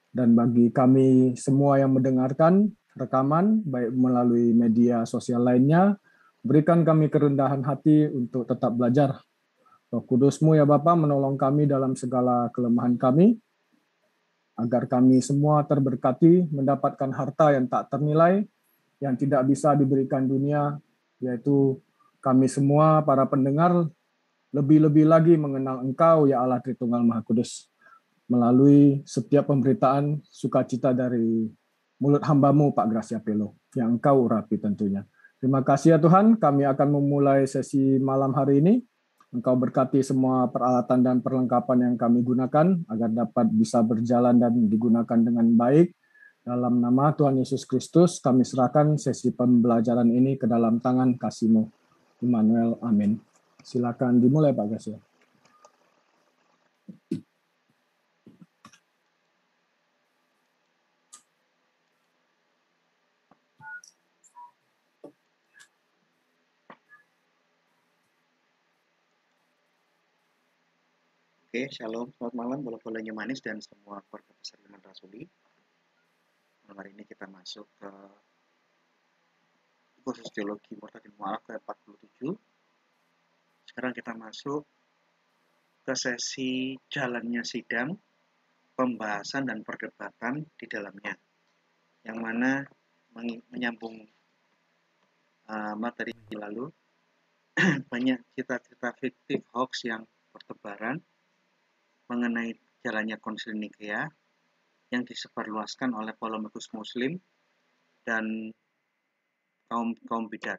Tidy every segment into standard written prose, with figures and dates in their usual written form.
Dan bagi kami semua yang mendengarkan rekaman, baik melalui media sosial lainnya, berikan kami kerendahan hati untuk tetap belajar. Roh Kudus-Mu ya Bapa menolong kami dalam segala kelemahan kami, agar kami semua terberkati mendapatkan harta yang tak ternilai, yang tidak bisa diberikan dunia, yaitu kami semua para pendengar lebih-lebih lagi mengenal Engkau ya Allah Tritunggal Maha Kudus melalui setiap pemberitaan sukacita dari mulut hamba-Mu Pak Gracia Pelo yang Engkau urapi tentunya. Terima kasih ya Tuhan, kami akan memulai sesi malam hari ini. Engkau berkati semua peralatan dan perlengkapan yang kami gunakan agar dapat bisa berjalan dan digunakan dengan baik. Dalam nama Tuhan Yesus Kristus, kami serahkan sesi pembelajaran ini ke dalam tangan kasih-Mu. Immanuel, amin. Silakan dimulai Pak Gracia. Oke, shalom, selamat malam, bola-bolanya manis dan semua keluarga besar Iman Rasuli. Malam hari ini kita masuk ke kursus teologi Murtadin Mu'alaf ke 47. Sekarang kita masuk ke sesi jalannya sidang, pembahasan dan perdebatan di dalamnya, yang mana menyambung materi lalu. Banyak cerita-cerita fiktif hoax yang bertebaran mengenai jalannya Konsili Nikea yang disebarluaskan oleh polemikus Muslim dan kaum bidat.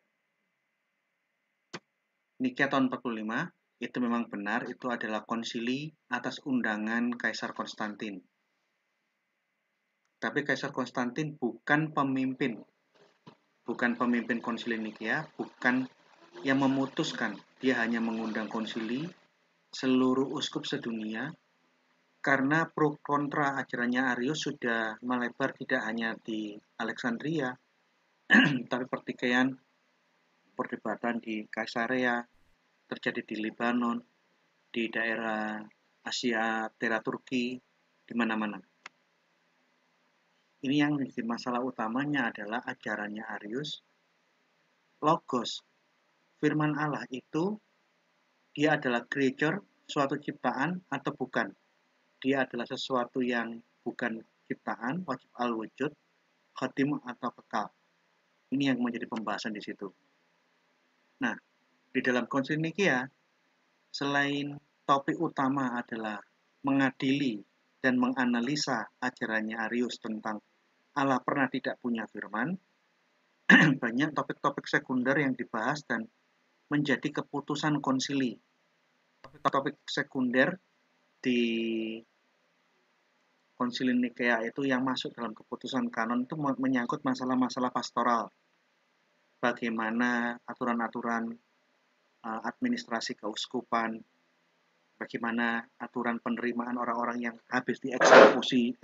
Nikea tahun 45 itu memang benar, itu adalah konsili atas undangan Kaisar Konstantin. Tapi Kaisar Konstantin bukan pemimpin konsili Nikea, bukan yang memutuskan. Dia hanya mengundang konsili seluruh uskup sedunia karena pro kontra ajarannya Arius sudah melebar tidak hanya di Alexandria, tapi pertikaian perdebatan di Kaisarea, terjadi di Lebanon, di daerah Asia Tenggara Turki, di mana-mana. Ini yang menjadi masalah utamanya adalah ajarannya Arius. Logos, firman Allah itu, dia adalah creature, suatu ciptaan atau bukan. Dia adalah sesuatu yang bukan ciptaan, wajib al-wujud, khatim atau kekal. Ini yang menjadi pembahasan di situ. Nah, di dalam Konsili Nikea, selain topik utama adalah mengadili dan menganalisa ajarannya Arius tentang Allah pernah tidak punya firman, banyak topik-topik sekunder yang dibahas dan menjadi keputusan konsili. Topik sekunder di Konsili Nikea itu yang masuk dalam keputusan kanon itu menyangkut masalah-masalah pastoral. Bagaimana aturan-aturan administrasi keuskupan, bagaimana aturan penerimaan orang-orang yang habis dieksekusi,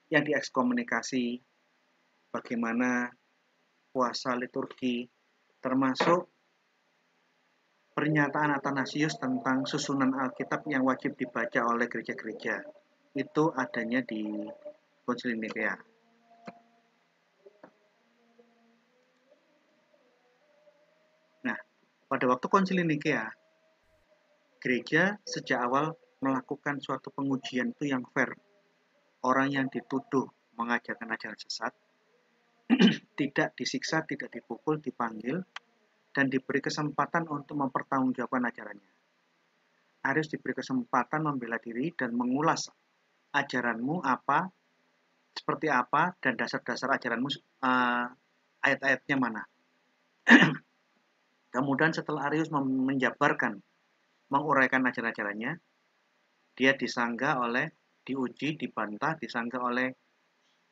yang diekskomunikasi, bagaimana puasa liturgi, termasuk pernyataan Athanasius tentang susunan Alkitab yang wajib dibaca oleh gereja-gereja. Itu adanya di Konsili Nikea. Nah, pada waktu Konsili Nikea, gereja sejak awal melakukan suatu pengujian itu yang fair. Orang yang dituduh mengajarkan ajaran sesat tidak disiksa, tidak dipukul, dipanggil, dan diberi kesempatan untuk mempertanggungjawabkan ajarannya. Arius diberi kesempatan membela diri dan mengulas ajaranmu apa, seperti apa, dan dasar-dasar ajaranmu ayat-ayatnya mana. Kemudian setelah Arius menjabarkan, menguraikan ajaran-ajarannya, dia diuji, dibantah, disanggah oleh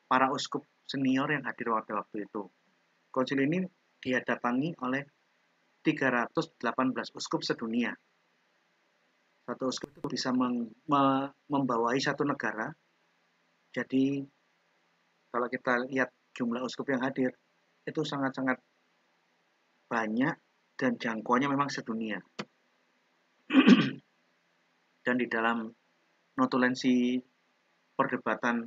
para uskup senior yang hadir pada waktu itu. Konsili ini dihadapangi oleh 318 uskup sedunia. Satu uskup itu bisa membawahi satu negara. Jadi kalau kita lihat jumlah uskup yang hadir, itu sangat-sangat banyak dan jangkauannya memang sedunia. Dan di dalam notulensi perdebatan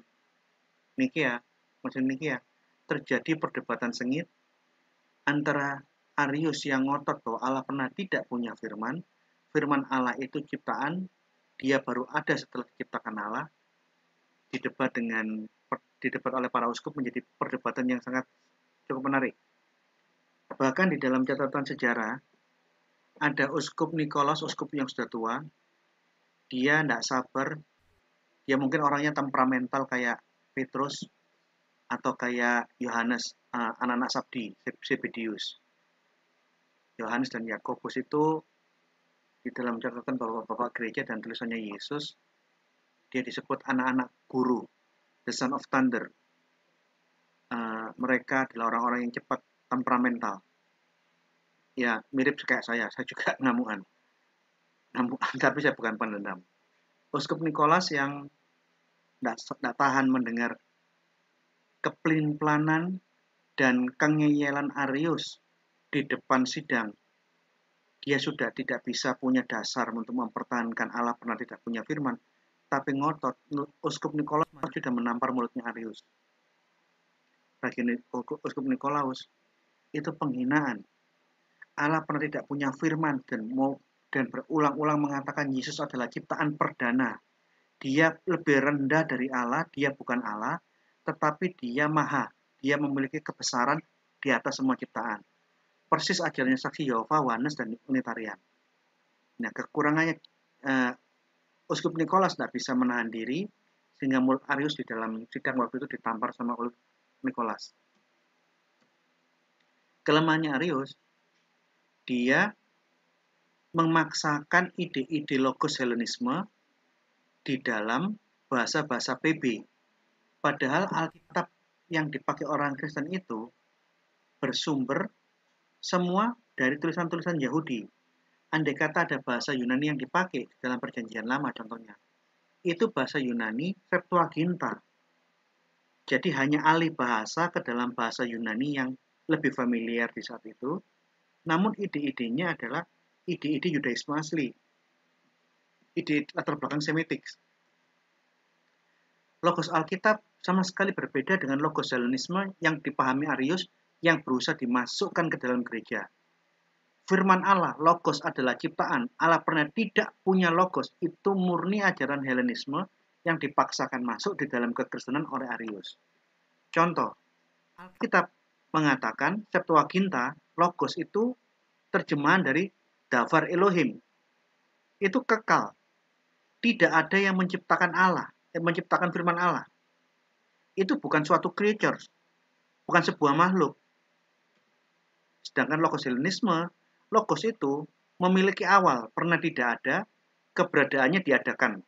Nikea, Konsil Nikea, terjadi perdebatan sengit antara Arius yang ngotot bahwa Allah pernah tidak punya firman, firman Allah itu ciptaan, dia baru ada setelah diciptakan Allah, didebat oleh para uskup menjadi perdebatan yang sangat cukup menarik. Bahkan di dalam catatan sejarah, ada uskup Nikolaus, uskup yang sudah tua, dia tidak sabar, dia mungkin orangnya temperamental kayak Petrus, atau kayak Yohanes, anak-anak Sabdi, Zebedius. Yohanes dan Yakobus itu di dalam catatan bapak-bapak gereja dan tulisannya Yesus, dia disebut anak-anak guru, the son of thunder. Mereka adalah orang-orang yang cepat, temperamental. Ya, mirip kayak saya juga ngamukan, tapi saya bukan pendendam. Uskup Nikolaus yang tidak tahan mendengar kepelin-pelanan dan kengeyelan Arius di depan sidang. Dia sudah tidak bisa punya dasar untuk mempertahankan Allah pernah tidak punya firman, tapi ngotot. Uskup Nikolaus sudah menampar mulutnya Arius. Bagi Uskup Nikolaus itu penghinaan. Allah pernah tidak punya firman dan berulang-ulang mengatakan Yesus adalah ciptaan perdana. Dia lebih rendah dari Allah, dia bukan Allah, tetapi dia maha. Dia memiliki kebesaran di atas semua ciptaan. Persis ajarannya saksi Yehova, Oneness, dan Unitarian. Nah, kekurangannya Uskup Nikolaus tidak bisa menahan diri, sehingga mulut Arius di dalam sidang waktu itu ditampar sama Nikolaus. Kelemahannya Arius, dia memaksakan ide-ide logos Helenisme di dalam bahasa-bahasa PB. Padahal Alkitab yang dipakai orang Kristen itu bersumber semua dari tulisan-tulisan Yahudi. Andai kata ada bahasa Yunani yang dipakai dalam perjanjian lama contohnya, itu bahasa Yunani Septuaginta. Jadi hanya alih bahasa ke dalam bahasa Yunani yang lebih familiar di saat itu, namun ide-idenya adalah ide-ide Yudaisme asli, ide latar belakang Semitik. Logos Alkitab sama sekali berbeda dengan logos Helenisme yang dipahami Arius yang berusaha dimasukkan ke dalam gereja. Firman Allah, logos adalah ciptaan, Allah pernah tidak punya logos, itu murni ajaran Helenisme yang dipaksakan masuk di dalam kekristenan oleh Arius. Contoh, Alkitab mengatakan Septuaginta, logos itu terjemahan dari Davar Elohim. Itu kekal. Tidak ada yang menciptakan Allah, menciptakan firman Allah. Itu bukan suatu creature, bukan sebuah makhluk. Sedangkan logos Helenisme, logos itu memiliki awal, pernah tidak ada, keberadaannya diadakan.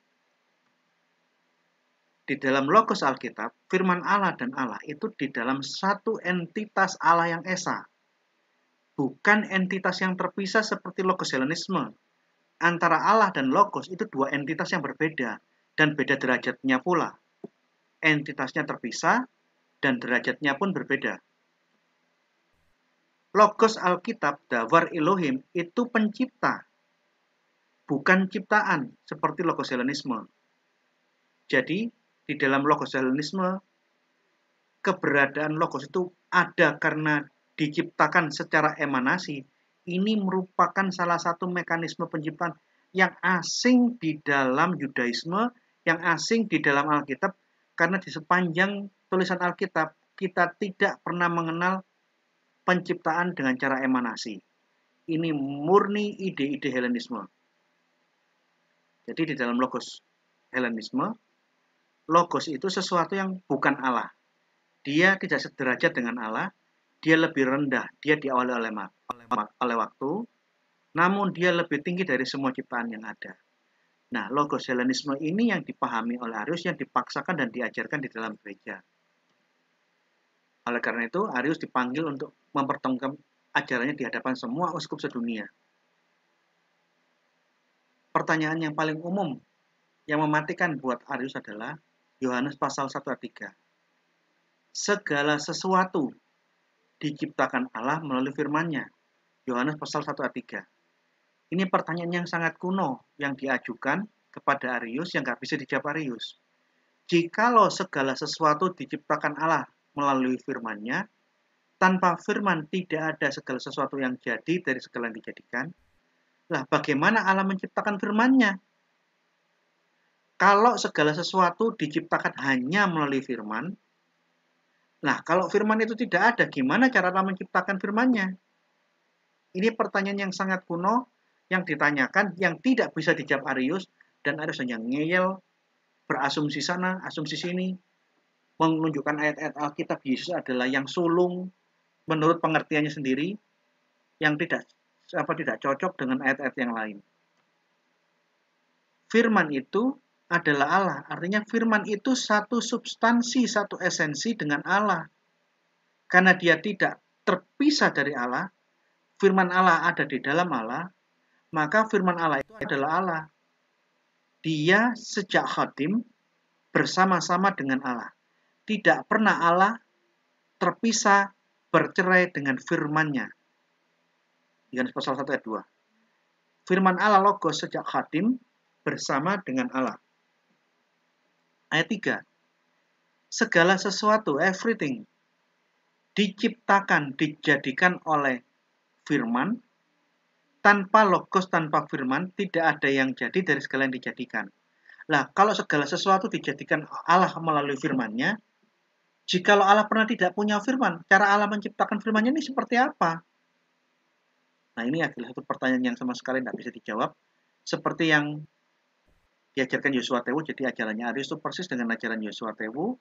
Di dalam logos Alkitab, firman Allah dan Allah itu di dalam satu entitas Allah yang esa. Bukan entitas yang terpisah seperti logos Helenisme. Antara Allah dan logos itu dua entitas yang berbeda dan beda derajatnya pula. Entitasnya terpisah dan derajatnya pun berbeda. Logos Alkitab, Davar Elohim, itu pencipta, bukan ciptaan seperti logos Helenisme. Jadi, di dalam logos Helenisme, keberadaan logos itu ada karena diciptakan secara emanasi. Ini merupakan salah satu mekanisme penciptaan yang asing di dalam Yudaisme, yang asing di dalam Alkitab, karena di sepanjang tulisan Alkitab, kita tidak pernah mengenal penciptaan dengan cara emanasi. Ini murni ide-ide Helenisme. Jadi di dalam logos Helenisme, logos itu sesuatu yang bukan Allah. Dia tidak sederajat dengan Allah, dia lebih rendah, dia diawali oleh waktu, namun dia lebih tinggi dari semua ciptaan yang ada. Nah, logos Helenisme ini yang dipahami oleh Arius, yang dipaksakan dan diajarkan di dalam gereja. Oleh karena itu, Arius dipanggil untuk mempertanggungjawabkan ajarannya di hadapan semua uskup sedunia. Pertanyaan yang paling umum yang mematikan buat Arius adalah Yohanes pasal 1 ayat 3. Segala sesuatu diciptakan Allah melalui firman-Nya. Yohanes pasal 1 ayat 3. Ini pertanyaan yang sangat kuno yang diajukan kepada Arius yang nggak bisa dijawab Arius. Jikalau segala sesuatu diciptakan Allah melalui firman-Nya, tanpa firman tidak ada segala sesuatu yang jadi dari segala yang dijadikan. Lah bagaimana Allah menciptakan firman-Nya? Kalau segala sesuatu diciptakan hanya melalui firman, nah kalau firman itu tidak ada, gimana cara Allah menciptakan firman-Nya? Ini pertanyaan yang sangat kuno, yang ditanyakan, yang tidak bisa dijawab Arius, dan Arius hanya ngeyel, berasumsi sana, asumsi sini, menunjukkan ayat-ayat Alkitab Yesus adalah yang sulung, menurut pengertiannya sendiri, yang tidak cocok dengan ayat-ayat yang lain. Firman itu adalah Allah, artinya firman itu satu substansi, satu esensi dengan Allah. Karena dia tidak terpisah dari Allah, firman Allah ada di dalam Allah, maka firman Allah itu adalah Allah. Dia sejak khadim bersama-sama dengan Allah. Tidak pernah Allah terpisah bercerai dengan firman-Nya. Yohanes pasal 1 ayat 2. Firman Allah Logos sejak khadim bersama dengan Allah. Ayat 3. Segala sesuatu, everything, diciptakan, dijadikan oleh firman. Tanpa Logos, tanpa firman, tidak ada yang jadi dari segala yang dijadikan. Lah, kalau segala sesuatu dijadikan Allah melalui firman-Nya, jikalau Allah pernah tidak punya firman, cara Allah menciptakan firman-Nya ini seperti apa? Nah, ini adalah satu pertanyaan yang sama sekali tidak bisa dijawab. Seperti yang diajarkan Yosua Tewu, jadi ajarannya Arius itu persis dengan ajaran Yosua Tewu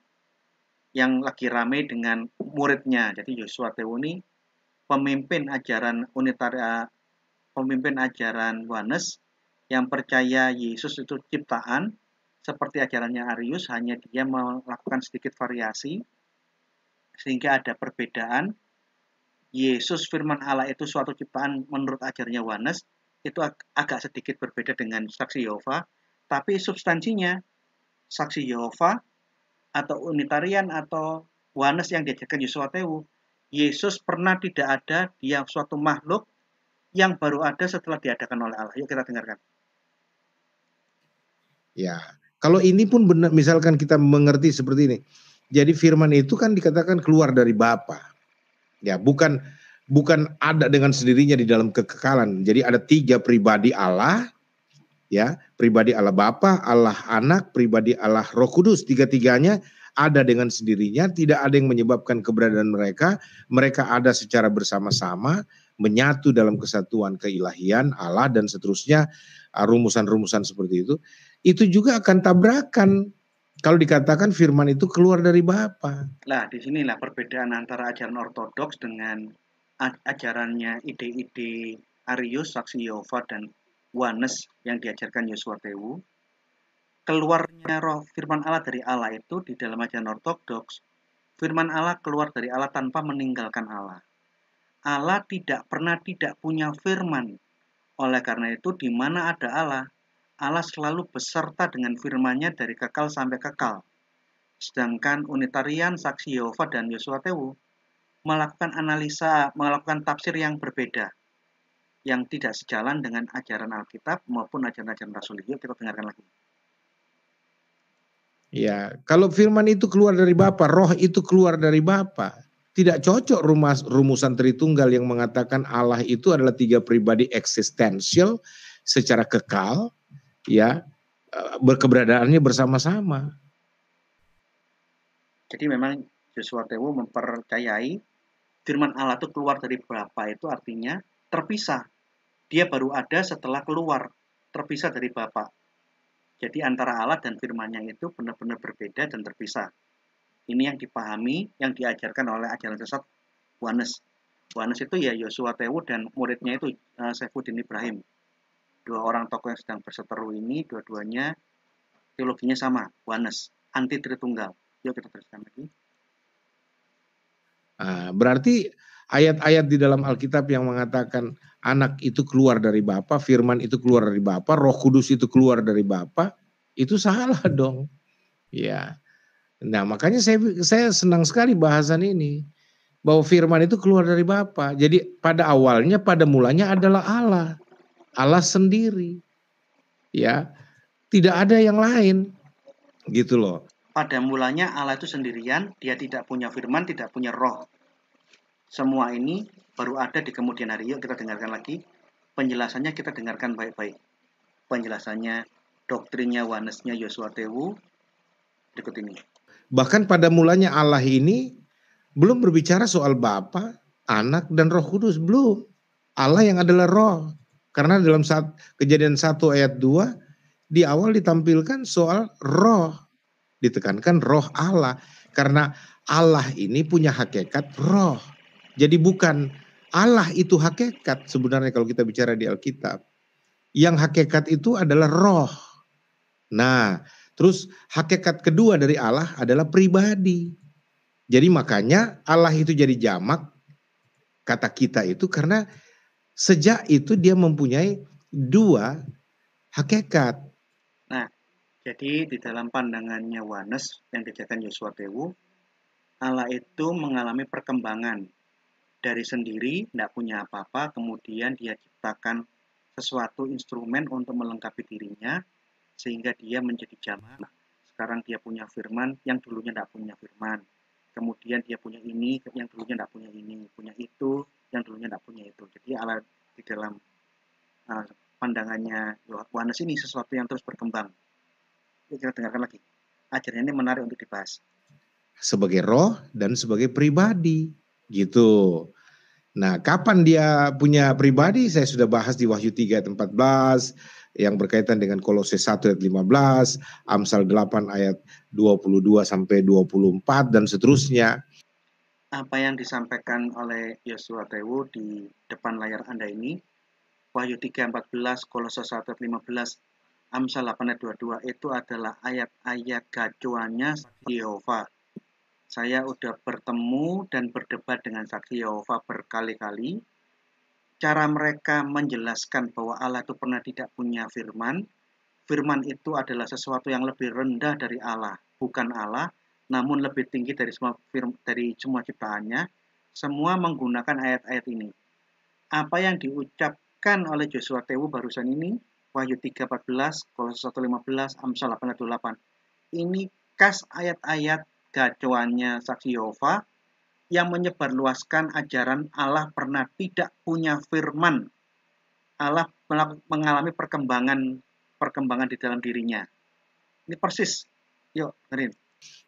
yang lagi ramai dengan muridnya. Jadi Yosua Tewu ini pemimpin ajaran pemimpin ajaran Oneness yang percaya Yesus itu ciptaan, seperti ajarannya Arius, hanya dia melakukan sedikit variasi, sehingga ada perbedaan. Yesus firman Allah itu suatu ciptaan menurut ajarannya Oneness, itu agak sedikit berbeda dengan saksi Yehova, tapi substansinya saksi Yehova atau Unitarian atau Oneness yang diajarkan Yosua Tewu, Yesus pernah tidak ada, dia suatu makhluk yang baru ada setelah diadakan oleh Allah. Yuk kita dengarkan. Ya, kalau ini pun benar, misalkan kita mengerti seperti ini. Jadi firman itu kan dikatakan keluar dari Bapa. Ya, bukan ada dengan sendirinya di dalam kekekalan. Jadi ada 3 pribadi Allah, ya, pribadi Allah Bapa, Allah Anak, pribadi Allah Roh Kudus. 3-tiganya ada dengan sendirinya, tidak ada yang menyebabkan keberadaan mereka. Mereka ada secara bersama-sama, menyatu dalam kesatuan keilahian Allah dan seterusnya, rumusan-rumusan seperti itu juga akan tabrakan kalau dikatakan firman itu keluar dari Bapa. Nah, disinilah perbedaan antara ajaran ortodoks dengan ajarannya ide-ide Arius, saksi Yehova, dan Oneness yang diajarkan Yosua Tewu. Keluarnya roh firman Allah dari Allah itu di dalam ajaran ortodoks, firman Allah keluar dari Allah tanpa meninggalkan Allah. Allah tidak pernah tidak punya firman. Oleh karena itu, di mana ada Allah, Allah selalu beserta dengan firman-Nya dari kekal sampai kekal. Sedangkan Unitarian, saksi Yehova, dan Yosua Tewu melakukan analisa, melakukan tafsir yang berbeda, yang tidak sejalan dengan ajaran Alkitab maupun ajaran-ajaran Rasul. Yuk kita dengarkan lagi. Ya, kalau firman itu keluar dari Bapa, roh itu keluar dari Bapa. Tidak cocok rumusan Tritunggal yang mengatakan Allah itu adalah 3 pribadi eksistensial secara kekal, ya, berkeberadaannya bersama-sama. Jadi memang Yosua Tewu mempercayai firman Allah itu keluar dari Bapa, itu artinya terpisah. Dia baru ada setelah keluar, terpisah dari Bapa. Jadi antara Allah dan firman-Nya itu benar-benar berbeda dan terpisah. Ini yang dipahami, yang diajarkan oleh ajaran sesat Oneness. Oneness itu ya Yosua Tewu dan muridnya itu Saifuddin Ibrahim. 2 orang tokoh yang sedang berseteru ini, dua-duanya teologinya sama, Oneness, anti Tritunggal. Yuk kita teruskan lagi. Berarti ayat-ayat di dalam Alkitab yang mengatakan anak itu keluar dari Bapa, firman itu keluar dari Bapa, Roh Kudus itu keluar dari Bapa, itu salah dong. Ya. Nah, makanya saya senang sekali bahasan ini, bahwa firman itu keluar dari Bapa. Jadi pada awalnya, pada mulanya adalah Allah sendiri. Ya. Tidak ada yang lain, gitu loh. Pada mulanya Allah itu sendirian, dia tidak punya firman, tidak punya roh. Semua ini baru ada di kemudian hari. Yuk kita dengarkan lagi. Penjelasannya kita dengarkan baik-baik. Penjelasannya, doktrinnya, wanesnya Yosua Tewu berikut ini. Bahkan pada mulanya Allah ini belum berbicara soal Bapa, Anak, dan Roh Kudus, belum. Allah yang adalah roh. Karena dalam Kejadian 1 ayat 2, di awal ditampilkan soal roh. Ditekankan roh Allah. Karena Allah ini punya hakikat roh. Jadi bukan Allah itu hakikat sebenarnya kalau kita bicara di Alkitab. Yang hakikat itu adalah roh. Nah, terus hakikat kedua dari Allah adalah pribadi. Jadi makanya Allah itu jadi jamak, kata kita itu karena sejak itu dia mempunyai dua hakikat. Nah, jadi di dalam pandangannya Wanes yang diajarkan Yosua Tewu, Allah itu mengalami perkembangan dari sendiri, tidak punya apa-apa, kemudian dia ciptakan sesuatu instrumen untuk melengkapi dirinya, sehingga dia menjadi jamak. Sekarang dia punya firman, yang dulunya tidak punya firman. Kemudian dia punya ini, yang dulunya tidak punya ini. Punya itu, yang dulunya tidak punya itu. Jadi Allah di dalam pandangannya Yohanes ini sesuatu yang terus berkembang. Kita dengarkan lagi. Ajarannya ini menarik untuk dibahas. Sebagai roh dan sebagai pribadi, gitu. Nah, kapan dia punya pribadi? Saya sudah bahas di Wahyu 3 ayat 14, yang berkaitan dengan Kolose 1 ayat 15, Amsal 8 ayat 22 sampai 24 dan seterusnya. Apa yang disampaikan oleh Yosua Tewu di depan layar Anda ini, Wahyu 3 ayat 14, Kolose 1 ayat 15, Amsal 8 ayat 22 itu adalah ayat-ayat gacuannya Yehova. Saya udah bertemu dan berdebat dengan saksi Yehova berkali-kali. Cara mereka menjelaskan bahwa Allah itu pernah tidak punya firman. Firman itu adalah sesuatu yang lebih rendah dari Allah, bukan Allah, namun lebih tinggi dari semua ciptaannya. Semua menggunakan ayat-ayat ini. Apa yang diucapkan oleh Yosua Tewu barusan ini, Wahyu 3:14, Kolose 1:15, Amsal 8:8. Ini khas ayat-ayat gacuannya saksi Yehova yang menyebarluaskan ajaran Allah pernah tidak punya firman. Allah mengalami perkembangan di dalam dirinya. Ini persis. Yuk, dengerin.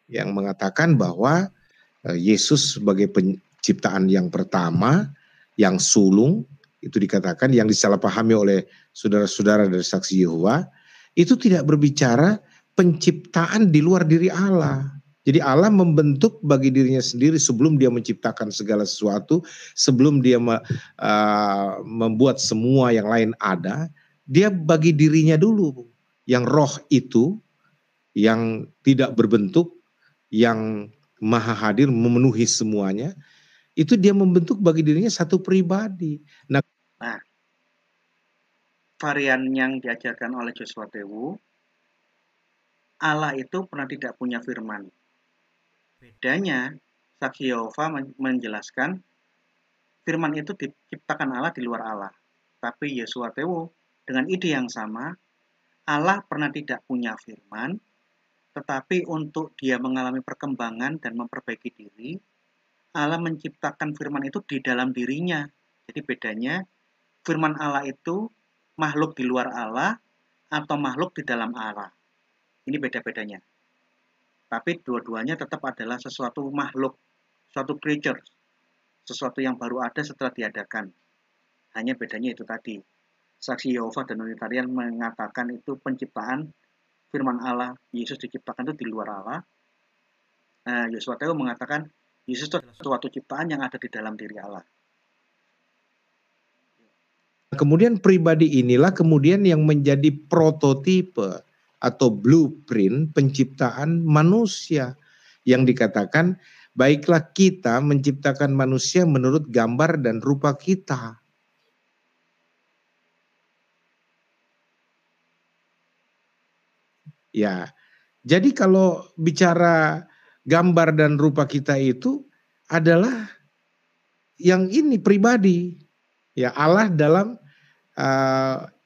Yang mengatakan bahwa Yesus sebagai penciptaan yang pertama, yang sulung, itu dikatakan yang disalahpahami oleh saudara-saudara dari saksi Yehova, itu tidak berbicara penciptaan di luar diri Allah. Jadi Allah membentuk bagi dirinya sendiri sebelum dia menciptakan segala sesuatu, sebelum dia membuat semua yang lain ada, dia bagi dirinya dulu. Yang roh itu, yang tidak berbentuk, yang maha hadir memenuhi semuanya, itu dia membentuk bagi dirinya satu pribadi. Nah, varian yang diajarkan oleh Yosua Tewu, Allah itu pernah tidak punya firman. Bedanya, saksi Yehova menjelaskan firman itu diciptakan Allah di luar Allah. Tapi Yosua Tewu dengan ide yang sama, Allah pernah tidak punya firman, tetapi untuk dia mengalami perkembangan dan memperbaiki diri, Allah menciptakan firman itu di dalam dirinya. Jadi bedanya, firman Allah itu makhluk di luar Allah atau makhluk di dalam Allah. Ini beda-bedanya. Tapi dua-duanya tetap adalah sesuatu makhluk, suatu creature, sesuatu yang baru ada setelah diadakan. Hanya bedanya itu tadi. Saksi Yehova dan Unitarian mengatakan itu penciptaan firman Allah, Yesus diciptakan itu di luar Allah. Yosua Tewu mengatakan Yesus itu suatu ciptaan yang ada di dalam diri Allah. Kemudian pribadi inilah kemudian yang menjadi prototipe atau blueprint penciptaan manusia, yang dikatakan baiklah kita menciptakan manusia menurut gambar dan rupa kita. Ya, jadi kalau bicara gambar dan rupa kita itu adalah yang ini pribadi, ya Allah dalam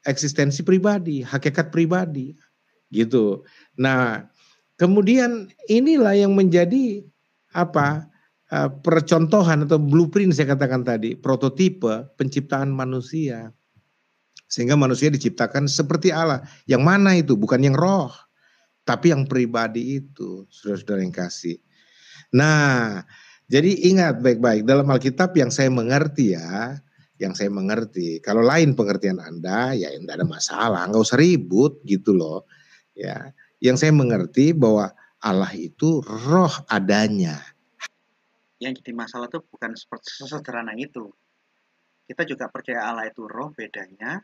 eksistensi pribadi, hakikat pribadi. gitu. Nah, kemudian inilah yang menjadi apa? Percontohan atau blueprint saya katakan tadi, prototipe penciptaan manusia. Sehingga manusia diciptakan seperti Allah. Yang mana itu? Bukan yang roh, tapi yang pribadi itu, saudara-saudara yang kasih. Nah, jadi ingat baik-baik dalam Alkitab yang saya mengerti ya, yang saya mengerti. Kalau lain pengertian Anda, ya tidak ada masalah, nggak usah ribut gitu loh. Ya, yang saya mengerti bahwa Allah itu roh adanya. Yang jadi masalah itu bukan seperti sesederhana itu. Kita juga percaya Allah itu roh, bedanya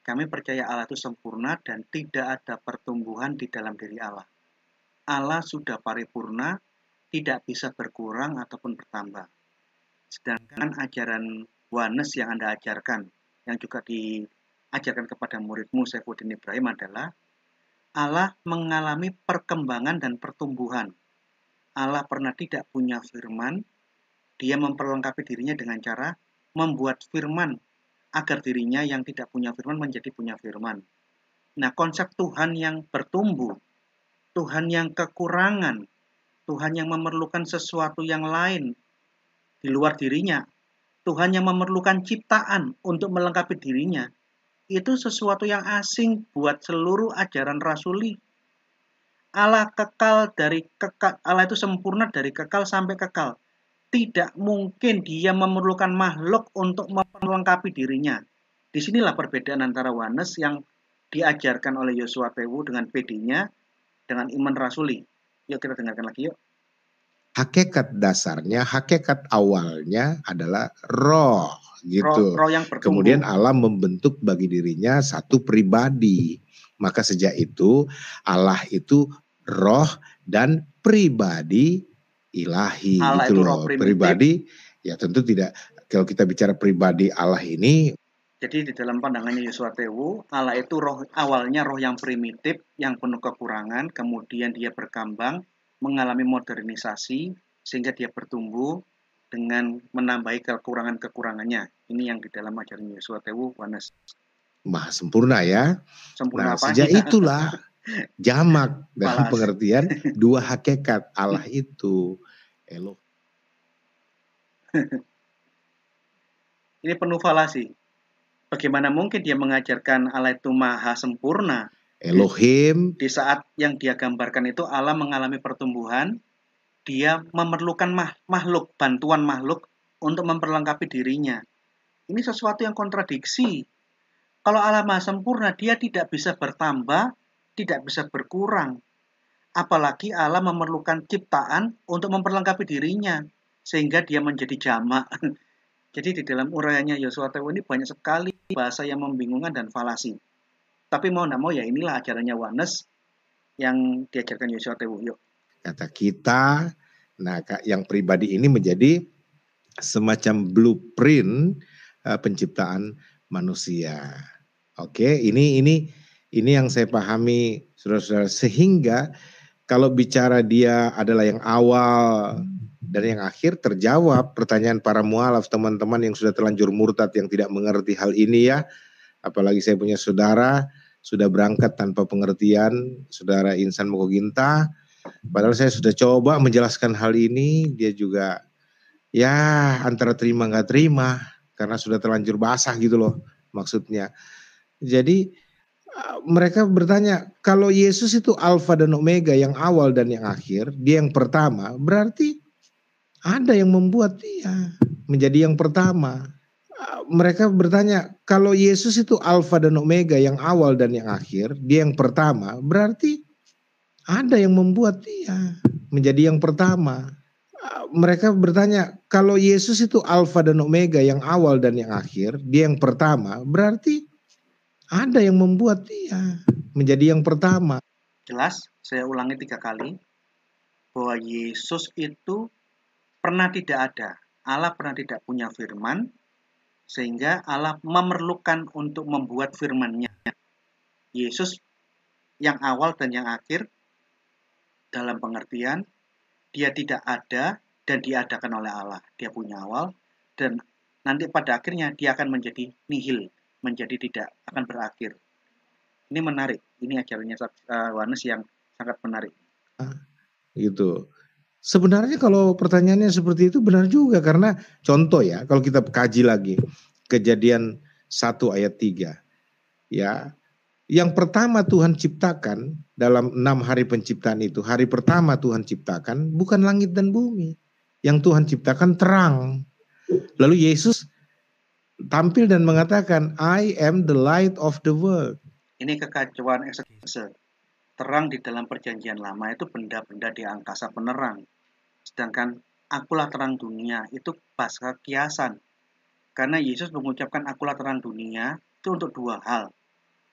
kami percaya Allah itu sempurna dan tidak ada pertumbuhan di dalam diri Allah. Allah sudah paripurna, tidak bisa berkurang ataupun bertambah. Sedangkan ajaran Oneness yang Anda ajarkan, yang juga diajarkan kepada muridmu Saifuddin Ibrahim adalah Allah mengalami perkembangan dan pertumbuhan. Allah pernah tidak punya firman, dia memperlengkapi dirinya dengan cara membuat firman agar dirinya yang tidak punya firman menjadi punya firman. Nah, konsep Tuhan yang bertumbuh, Tuhan yang kekurangan, Tuhan yang memerlukan sesuatu yang lain di luar dirinya, Tuhan yang memerlukan ciptaan untuk melengkapi dirinya, itu sesuatu yang asing buat seluruh ajaran rasuli. Allah kekal dari kekal, Allah itu sempurna dari kekal sampai kekal. Tidak mungkin dia memerlukan makhluk untuk melengkapi dirinya. Disinilah perbedaan antara Oneness yang diajarkan oleh Yosua Tewu dengan PD-nya, dengan iman rasuli. Yuk kita dengarkan lagi yuk. Hakikat dasarnya, hakikat awalnya adalah roh gitu. Roh yang bertumbuh. Kemudian Allah membentuk bagi dirinya satu pribadi. Maka sejak itu Allah itu roh dan pribadi ilahi Allah gitu itu roh loh. primitif. Pribadi ya tentu tidak, kalau kita bicara pribadi Allah ini. Jadi di dalam pandangannya Yosua Tewu, Allah itu roh, awalnya roh yang primitif, yang penuh kekurangan, kemudian dia berkembang, mengalami modernisasi, sehingga dia bertumbuh dengan menambahi kekurangan-kekurangannya. Ini yang di dalam ajaran Yosua Tewu, Oneness. Maha sempurna ya. Sempurna Nah, sejak itulah jamak dalam Balas. pengertian dua hakikat Allah itu. Ini penuh falasi. Bagaimana mungkin dia mengajarkan Allah itu maha sempurna? Elohim. Di saat yang dia gambarkan itu Allah mengalami pertumbuhan, dia memerlukan makhluk, bantuan makhluk untuk memperlengkapi dirinya. Ini sesuatu yang kontradiksi. Kalau Allah maha sempurna, dia tidak bisa bertambah, tidak bisa berkurang. Apalagi Allah memerlukan ciptaan untuk memperlengkapi dirinya, sehingga dia menjadi jamak. Jadi di dalam uraiannya Yosua Tewu ini banyak sekali bahasa yang membingungkan dan falasi. Tapi mau tidak mau ya inilah ajarannya Oneness yang diajarkan Yosua Tewu. Yuk. Kata kita, nah yang pribadi ini menjadi semacam blueprint penciptaan manusia. Oke, ini yang saya pahami, saudara-saudara. Sehingga kalau bicara dia adalah yang awal dan yang akhir, terjawab pertanyaan para mualaf, teman-teman yang sudah terlanjur murtad, yang tidak mengerti hal ini ya. Apalagi saya punya saudara sudah berangkat tanpa pengertian, saudara Insan Mokoginta. Padahal saya sudah coba menjelaskan hal ini, dia juga ya antara terima nggak terima karena sudah terlanjur basah gitu loh maksudnya. Jadi mereka bertanya, kalau Yesus itu Alfa dan Omega, yang awal dan yang akhir, dia yang pertama, berarti ada yang membuat dia menjadi yang pertama. Mereka bertanya, kalau Yesus itu Alfa dan Omega, yang awal dan yang akhir, dia yang pertama, berarti ada yang membuat dia menjadi yang pertama. Mereka bertanya, kalau Yesus itu Alfa dan Omega, yang awal dan yang akhir, dia yang pertama, berarti ada yang membuat dia menjadi yang pertama. Jelas, saya ulangi 3 kali, bahwa Yesus itu pernah tidak ada. Allah pernah tidak punya firman, sehingga Allah memerlukan untuk membuat firman-Nya. Yesus yang awal dan yang akhir, dalam pengertian, dia tidak ada dan diadakan oleh Allah. Dia punya awal, dan nanti pada akhirnya dia akan menjadi nihil, menjadi tidak akan berakhir. Ini menarik. Ini ajarannya Yohanes yang sangat menarik. Gitu. Sebenarnya kalau pertanyaannya seperti itu benar juga, karena contoh ya, kalau kita kaji lagi Kejadian 1 ayat 3 ya. Yang pertama Tuhan ciptakan dalam 6 hari penciptaan itu, hari pertama Tuhan ciptakan bukan langit dan bumi. Yang Tuhan ciptakan terang. Lalu Yesus tampil dan mengatakan, I am the light of the world. Ini kekacauan eksegese. Terang di dalam perjanjian lama itu benda-benda di angkasa penerang. Sedangkan akulah terang dunia itu bahasa kiasan. Karena Yesus mengucapkan akulah terang dunia itu untuk dua hal.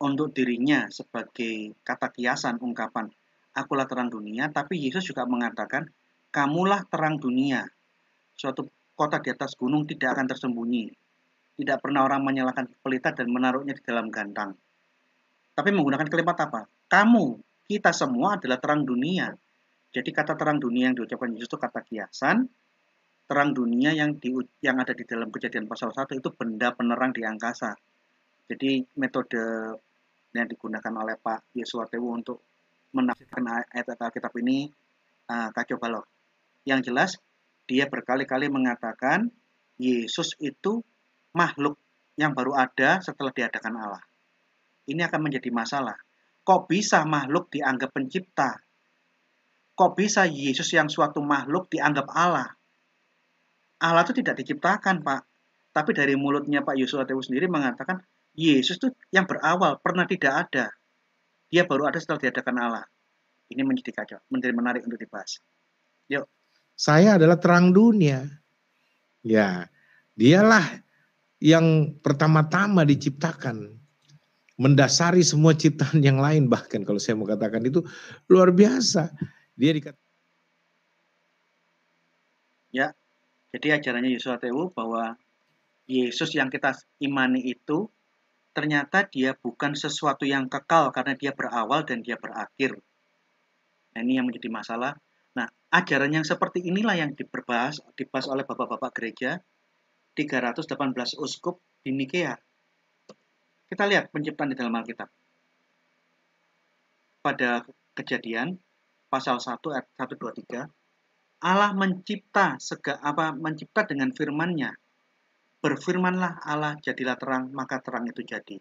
Untuk dirinya sebagai kata kiasan, ungkapan akulah terang dunia, tapi Yesus juga mengatakan kamulah terang dunia. Suatu kota di atas gunung tidak akan tersembunyi. Tidak pernah orang menyalakan pelita dan menaruhnya di dalam gantang. Tapi menggunakan kalimat apa? Kamu, kita semua adalah terang dunia. Jadi kata terang dunia yang diucapkan Yesus itu kata kiasan. Terang dunia yang ada di dalam Kejadian pasal 1 itu benda penerang di angkasa. Jadi metode yang digunakan oleh Pak Yesua Tewu untuk menafsirkan ayat Alkitab ini kacau balau. Yang jelas, dia berkali-kali mengatakan Yesus itu makhluk yang baru ada setelah diadakan Allah. Ini akan menjadi masalah. Kok bisa makhluk dianggap pencipta? Kok bisa Yesus yang suatu makhluk dianggap Allah? Allah itu tidak diciptakan, Pak. Tapi dari mulutnya Pak Yesua Tewu sendiri mengatakan Yesus itu yang berawal, pernah tidak ada. Dia baru ada setelah diadakan Allah. Ini menjadi kacau, menjadi menarik untuk dibahas. Yuk. Saya adalah terang dunia. Ya, dialah yang pertama-tama diciptakan. Mendasari semua ciptaan yang lain, bahkan kalau saya mau katakan itu luar biasa. Dia dikatakan. Ya, jadi ajarannya Yesua Tewu bahwa Yesus yang kita imani itu ternyata dia bukan sesuatu yang kekal karena dia berawal dan dia berakhir. Nah, ini yang menjadi masalah. Nah, ajaran yang seperti inilah yang dibahas oleh bapak-bapak gereja 318 uskup di Nikea. Kita lihat penciptaan di dalam Alkitab. Pada Kejadian pasal 1 ayat 1 2 3, Allah mencipta mencipta dengan firman-Nya. Berfirmanlah Allah, jadilah terang, maka terang itu jadi.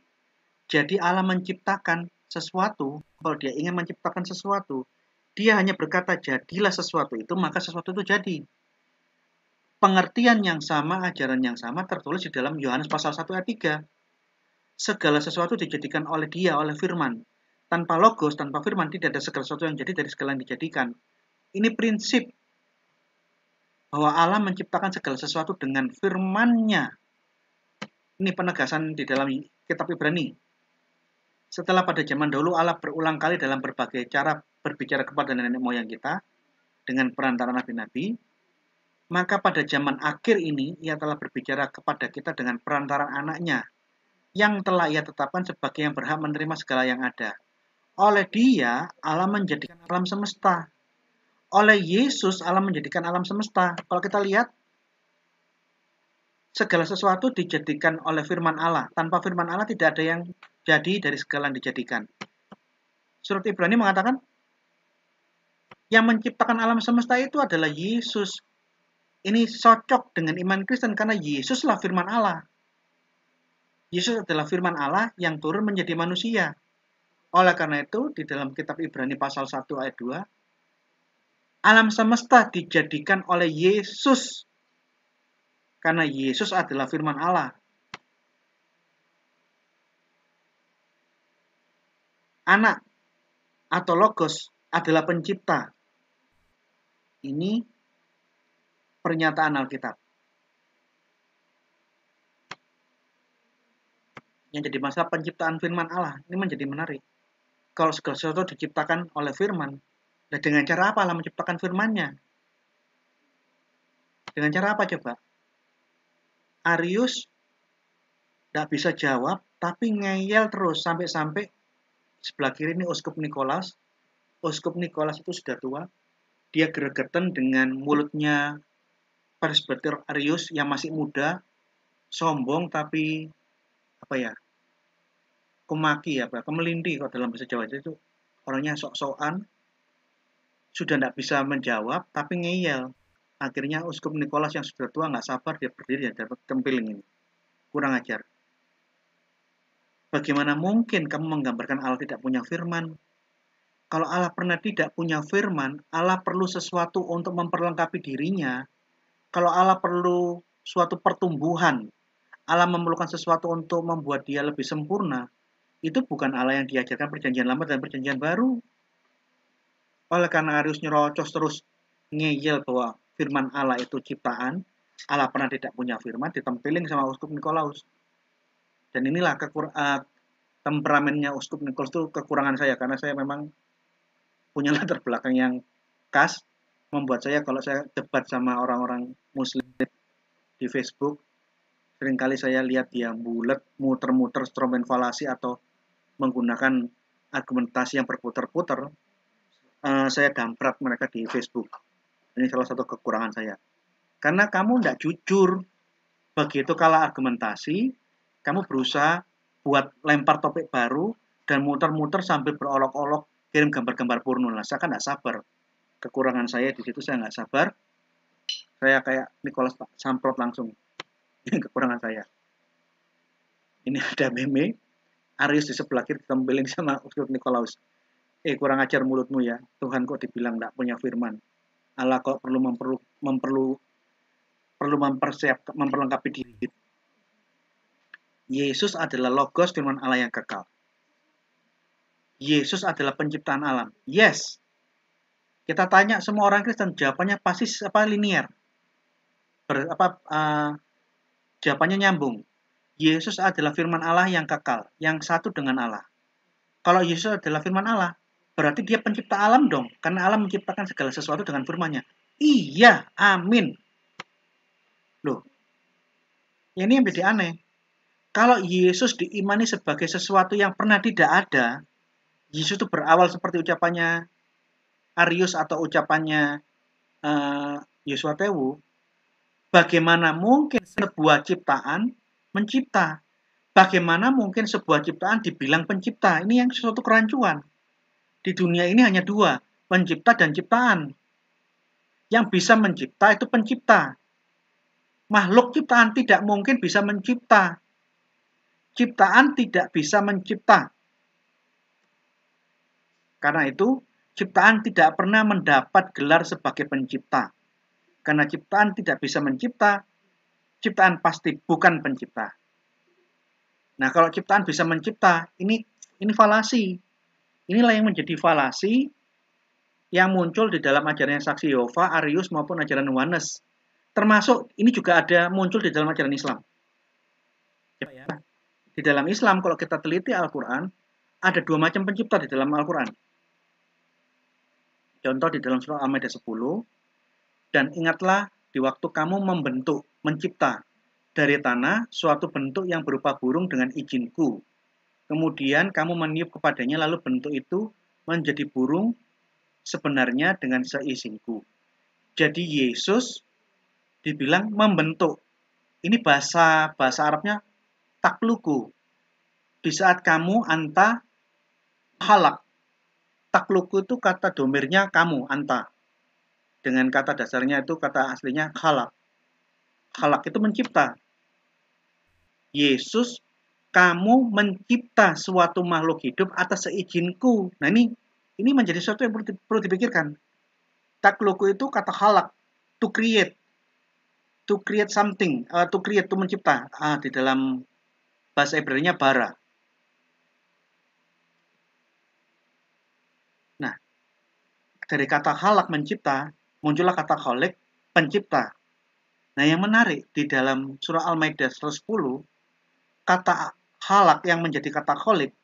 Jadi Allah menciptakan sesuatu, kalau dia ingin menciptakan sesuatu, dia hanya berkata jadilah sesuatu itu, maka sesuatu itu jadi. Pengertian yang sama, ajaran yang sama tertulis di dalam Yohanes pasal 1 ayat 3. Segala sesuatu dijadikan oleh dia, oleh firman. Tanpa logos, tanpa firman, tidak ada segala sesuatu yang jadi dari segala yang dijadikan. Ini prinsip bahwa Allah menciptakan segala sesuatu dengan firman-Nya. Ini penegasan di dalam kitab Ibrani. Setelah pada zaman dahulu Allah berulang kali dalam berbagai cara berbicara kepada nenek moyang kita dengan perantara nabi-nabi, maka pada zaman akhir ini ia telah berbicara kepada kita dengan perantara anaknya, yang telah ia tetapkan sebagai yang berhak menerima segala yang ada. Oleh dia, Allah menjadikan alam semesta. Oleh Yesus, Allah menjadikan alam semesta. Kalau kita lihat, segala sesuatu dijadikan oleh firman Allah. Tanpa firman Allah tidak ada yang jadi dari segala yang dijadikan. Surat Ibrani mengatakan, yang menciptakan alam semesta itu adalah Yesus. Ini cocok dengan iman Kristen karena Yesuslah firman Allah. Yesus adalah firman Allah yang turun menjadi manusia. Oleh karena itu, di dalam kitab Ibrani pasal 1 ayat 2, alam semesta dijadikan oleh Yesus. Karena Yesus adalah firman Allah. Anak atau logos adalah pencipta. Ini pernyataan Alkitab. Yang jadi masalah penciptaan firman Allah. Ini menjadi menarik. Kalau segala sesuatu diciptakan oleh firman, dan dengan cara apa Allah menciptakan firman-Nya? Dengan cara apa coba? Arius tidak bisa jawab, tapi ngeyel terus sampai-sampai sebelah kiri ini Uskup Nikolas. Uskup Nikolas itu sudah tua. Dia gregetan dengan mulutnya presbiter Arius yang masih muda, sombong tapi kumaki apa kemelindi kalau dalam bahasa Jawa itu orangnya sok-sokan, sudah tidak bisa menjawab tapi ngeyel. Akhirnya Uskup Nikolas yang sudah tua nggak sabar, dia berdiri dan dapat tempiling ini. Kurang ajar. Bagaimana mungkin kamu menggambarkan Allah tidak punya firman? Kalau Allah pernah tidak punya firman, Allah perlu sesuatu untuk memperlengkapi dirinya. Kalau Allah perlu suatu pertumbuhan, Allah memerlukan sesuatu untuk membuat dia lebih sempurna, itu bukan Allah yang diajarkan perjanjian lama dan perjanjian baru. Oleh karena Arius nyerocos terus ngeyel bahwa firman Allah itu ciptaan, Allah pernah tidak punya firman, ditempiling sama Uskup Nikolaus. Dan inilah temperamennya Uskup Nikolaus itu kekurangan saya, karena saya memang punya latar belakang yang khas, membuat saya kalau saya debat sama orang-orang Muslim di Facebook, seringkali saya lihat dia bulat, muter-muter, stromen falasi atau menggunakan argumentasi yang berputar-putar, saya damprat mereka di Facebook. Ini salah satu kekurangan saya. Karena kamu tidak jujur. Begitu kalah argumentasi, kamu berusaha buat lempar topik baru dan muter-muter sambil berolok-olok kirim gambar-gambar porno. Nah, saya kan tidak sabar. Kekurangan saya di situ, saya nggak sabar. Saya kayak Nicholas samprot langsung. Ini kekurangan saya. Ini ada meme, Arius di sebelah kiri ditempiling sama Uskup Nikolaus. Kurang ajar mulutmu ya. Tuhan kok dibilang tidak punya firman. Allah kok perlu memperlengkapi diri. Yesus adalah logos firman Allah yang kekal. Yesus adalah penciptaan alam. Yes. Kita tanya semua orang Kristen, jawabannya pasti linear. Jawabannya nyambung. Yesus adalah firman Allah yang kekal, yang satu dengan Allah. Kalau Yesus adalah firman Allah, berarti dia pencipta alam dong, karena Allah menciptakan segala sesuatu dengan firman-Nya. Iya, amin. Loh, ini yang jadi aneh. Kalau Yesus diimani sebagai sesuatu yang pernah tidak ada, Yesus itu berawal seperti ucapannya Arius atau ucapannya Yosua Tewu, bagaimana mungkin sebuah ciptaan mencipta? Bagaimana mungkin sebuah ciptaan dibilang pencipta? Ini yang suatu kerancuan. Di dunia ini hanya dua, pencipta dan ciptaan. Yang bisa mencipta itu pencipta. Makhluk ciptaan tidak mungkin bisa mencipta. Ciptaan tidak bisa mencipta. Karena itu, ciptaan tidak pernah mendapat gelar sebagai pencipta. Karena ciptaan tidak bisa mencipta, ciptaan pasti bukan pencipta. Nah, kalau ciptaan bisa mencipta, ini falasi. Inilah yang menjadi falasi yang muncul di dalam ajaran Saksi Yehova, Arius maupun ajaran Yohanes. Termasuk ini juga ada muncul di dalam ajaran Islam. Di dalam Islam, kalau kita teliti Al-Quran, ada dua macam pencipta di dalam Al-Quran. Contoh di dalam surah Al-Maidah 10, dan ingatlah di waktu kamu membentuk, mencipta dari tanah suatu bentuk yang berupa burung dengan izinku. Kemudian kamu meniup kepadanya, lalu bentuk itu menjadi burung sebenarnya dengan seizinku. Jadi Yesus dibilang membentuk. Ini bahasa Arabnya takluku. Di saat kamu anta halak. Takluku itu kata domirnya kamu, anta. Dengan kata dasarnya itu kata aslinya halak. Halak itu mencipta. Yesus, kamu mencipta suatu makhluk hidup atas seizinku. Nah ini menjadi sesuatu yang perlu dipikirkan. Takluku itu kata halak, to create something, to create, to mencipta. Di dalam bahasa Ibrani-nya bara. Nah, dari kata halak mencipta, muncullah kata kholik, pencipta. Nah, yang menarik di dalam surah Al-Maidah 110, kata halak yang menjadi kata kholik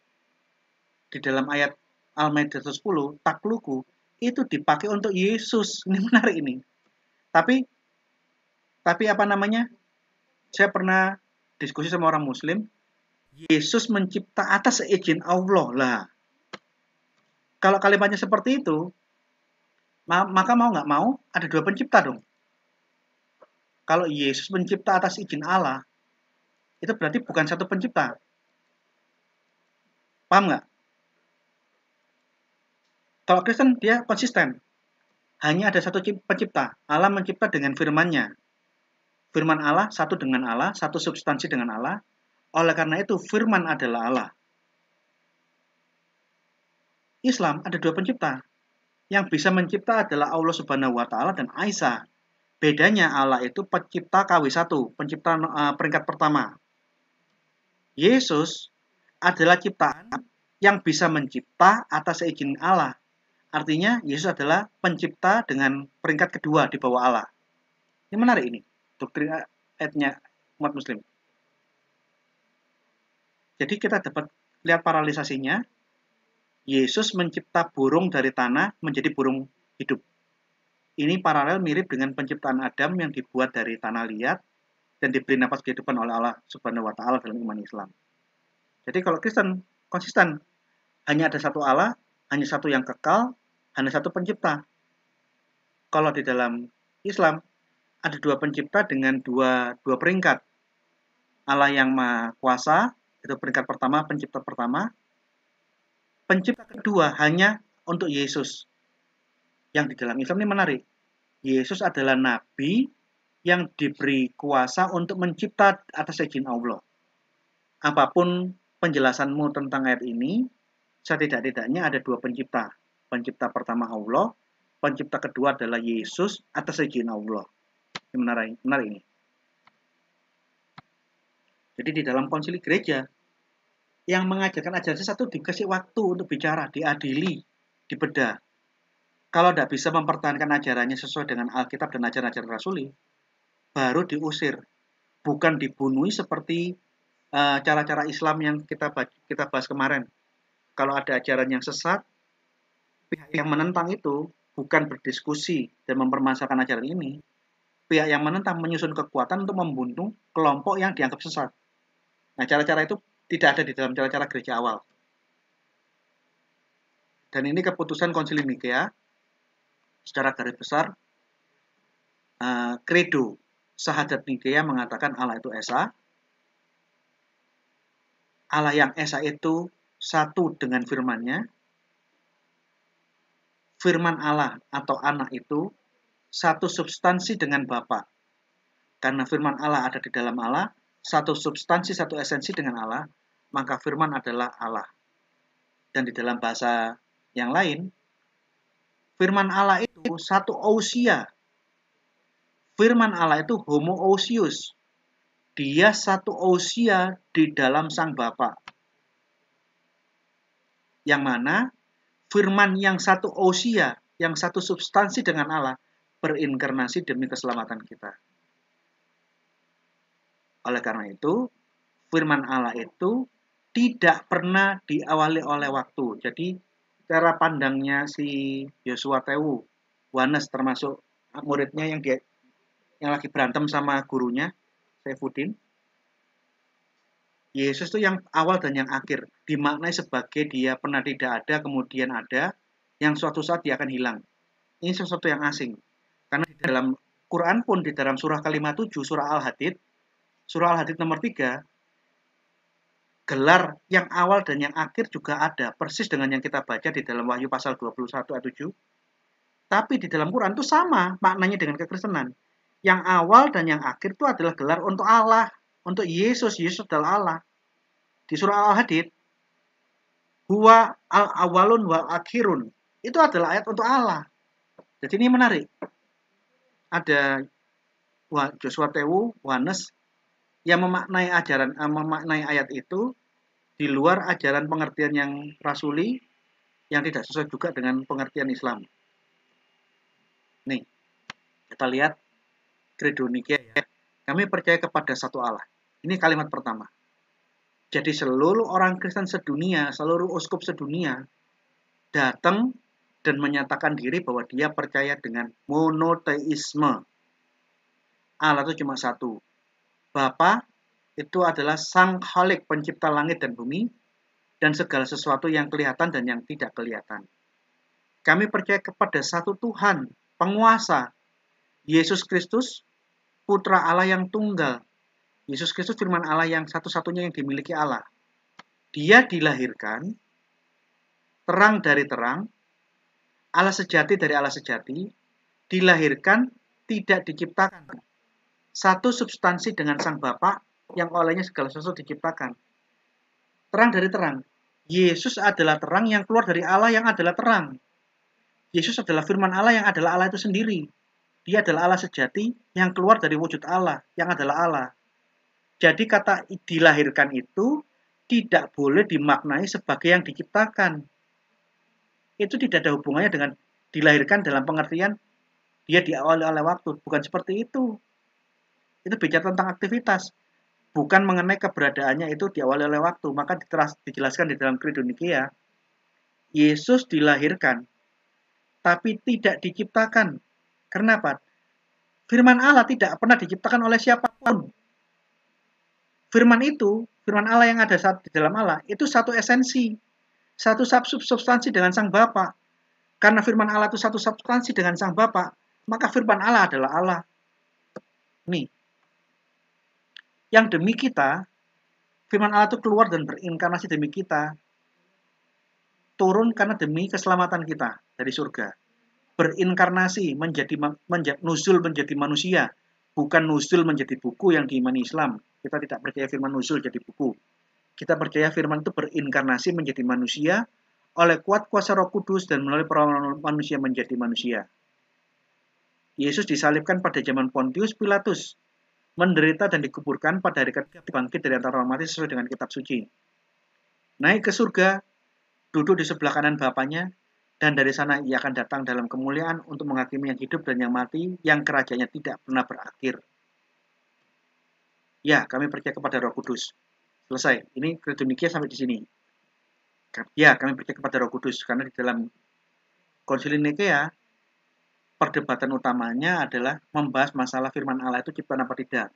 di dalam ayat Al-Maidah 110, takluku, itu dipakai untuk Yesus. Ini menarik ini. Tapi apa namanya? Saya pernah diskusi sama orang Muslim, Yesus mencipta atas seizin Allah lah. Kalau kalimatnya seperti itu, maka mau nggak mau ada dua pencipta dong. Kalau Yesus mencipta atas izin Allah, itu berarti bukan satu pencipta. Paham nggak? Kalau Kristen dia konsisten. Hanya ada satu pencipta. Allah mencipta dengan firman-Nya. Firman Allah satu dengan Allah, satu substansi dengan Allah. Oleh karena itu firman adalah Allah. Islam ada dua pencipta. Yang bisa mencipta adalah Allah Subhanahu wa taala dan Isa. Bedanya Allah itu pencipta KW1, pencipta peringkat pertama. Yesus adalah ciptaan yang bisa mencipta atas izin Allah. Artinya Yesus adalah pencipta dengan peringkat kedua di bawah Allah. Ini menarik ini, doktrin ayatnya umat muslim. Jadi kita dapat lihat paralelisasinya. Yesus mencipta burung dari tanah menjadi burung hidup. Ini paralel mirip dengan penciptaan Adam yang dibuat dari tanah liat dan diberi nafas kehidupan oleh Allah Subhanahu wa taala dalam iman Islam. Jadi kalau Kristen konsisten, hanya ada satu Allah, hanya satu yang kekal, hanya satu pencipta. Kalau di dalam Islam ada dua pencipta dengan dua peringkat. Allah yang Maha Kuasa, itu peringkat pertama, pencipta pertama. Pencipta kedua hanya untuk Yesus. Yang di dalam Islam ini menarik. Yesus adalah nabi yang diberi kuasa untuk mencipta atas izin Allah. Apapun penjelasanmu tentang ayat ini, setidak-tidaknya ada dua pencipta. Pencipta pertama Allah, pencipta kedua adalah Yesus atas izin Allah. Ini menarik ini. Jadi di dalam konsili gereja, yang mengajarkan ajaran sesat itu dikasih waktu untuk bicara, diadili, dibedah. Kalau tidak bisa mempertahankan ajarannya sesuai dengan Alkitab dan ajaran-ajaran Rasuli, baru diusir. Bukan dibunuhi seperti cara-cara Islam yang kita bahas kemarin. Kalau ada ajaran yang sesat, pihak yang menentang itu bukan berdiskusi dan mempermasalahkan ajaran ini. Pihak yang menentang menyusun kekuatan untuk membunuh kelompok yang dianggap sesat. Nah, cara-cara itu tidak ada di dalam cara-cara gereja awal. Dan ini keputusan Konsili Nikea secara garis besar. Credo Syahadat Nikea mengatakan Allah itu Esa. Allah yang Esa itu satu dengan firman-Nya. Firman Allah atau anak itu satu substansi dengan Bapa. Karena firman Allah ada di dalam Allah, satu substansi, satu esensi dengan Allah, maka firman adalah Allah. Dan di dalam bahasa yang lain, firman Allah itu satu ousia. Firman Allah itu homoousius. Dia satu ousia di dalam Sang Bapa. Yang mana firman yang satu ousia, yang satu substansi dengan Allah, berinkarnasi demi keselamatan kita. Oleh karena itu, firman Allah itu tidak pernah diawali oleh waktu. Jadi, cara pandangnya si Yosua Tewu, Wanes termasuk muridnya yang lagi berantem sama gurunya, Saifuddin, Yesus itu yang awal dan yang akhir. Dimaknai sebagai dia pernah tidak ada, kemudian ada, yang suatu saat dia akan hilang. Ini sesuatu yang asing. Karena di dalam Quran pun, di dalam surah ke-57, surah Al-Hadid, surah Al-Hadid nomor 3, gelar yang awal dan yang akhir juga ada, persis dengan yang kita baca di dalam Wahyu pasal 21 ayat 7. Tapi di dalam Quran itu sama maknanya dengan kekristenan. Yang awal dan yang akhir itu adalah gelar untuk Allah, untuk Yesus. Yesus adalah Allah. Di surah Al-Hadid, huwa al-awalun wal akhirun. Itu adalah ayat untuk Allah. Jadi ini menarik. Ada Joshua Tewu, Wanes, yang memaknai ayat itu di luar ajaran pengertian yang rasuli, yang tidak sesuai juga dengan pengertian Islam. Nih, kita lihat Credo Nikea. Kami percaya kepada satu Allah. Ini kalimat pertama. Jadi seluruh orang Kristen sedunia, seluruh uskup sedunia datang dan menyatakan diri bahwa dia percaya dengan monoteisme. Allah itu cuma satu. Bapa itu adalah Sang Khalik, pencipta langit dan bumi, dan segala sesuatu yang kelihatan dan yang tidak kelihatan. Kami percaya kepada satu Tuhan, penguasa, Yesus Kristus, Putra Allah yang tunggal. Yesus Kristus firman Allah yang satu-satunya yang dimiliki Allah. Dia dilahirkan, terang dari terang, Allah sejati dari Allah sejati, dilahirkan, tidak diciptakan. Satu substansi dengan Sang Bapa yang olehnya segala sesuatu diciptakan. Terang dari terang. Yesus adalah terang yang keluar dari Allah yang adalah terang. Yesus adalah firman Allah yang adalah Allah itu sendiri. Dia adalah Allah sejati yang keluar dari wujud Allah, yang adalah Allah. Jadi kata dilahirkan itu tidak boleh dimaknai sebagai yang diciptakan. Itu tidak ada hubungannya dengan dilahirkan dalam pengertian dia diawali oleh waktu. Bukan seperti itu. Itu bicara tentang aktivitas. Bukan mengenai keberadaannya itu diawali oleh waktu. Maka dijelaskan di dalam Credo Nikea, Yesus dilahirkan, tapi tidak diciptakan. Kenapa? Firman Allah tidak pernah diciptakan oleh siapapun. Firman itu, firman Allah yang ada di dalam Allah, itu satu esensi, satu substansi dengan Sang Bapa. Karena firman Allah itu satu substansi dengan Sang Bapa, maka firman Allah adalah Allah. Nih, yang demi kita, firman Allah itu keluar dan berinkarnasi demi kita, turun karena demi keselamatan kita dari surga. Berinkarnasi, nuzul menjadi manusia, bukan nuzul menjadi buku yang diimani Islam. Kita tidak percaya firman nuzul jadi buku. Kita percaya firman itu berinkarnasi menjadi manusia oleh kuat kuasa Roh Kudus dan melalui perawanan manusia menjadi manusia. Yesus disalibkan pada zaman Pontius Pilatus, menderita dan dikuburkan, pada hari ketiga bangkit dari antara orang mati sesuai dengan kitab suci. Naik ke surga, duduk di sebelah kanan Bapanya, dan dari sana ia akan datang dalam kemuliaan untuk menghakimi yang hidup dan yang mati, yang kerajaannya tidak pernah berakhir. Ya, kami percaya kepada Roh Kudus. Selesai. Ini Credo Nikea sampai di sini. Ya, kami percaya kepada Roh Kudus, karena di dalam Konsili Nikea, perdebatan utamanya adalah membahas masalah firman Allah itu ciptaan apa tidak.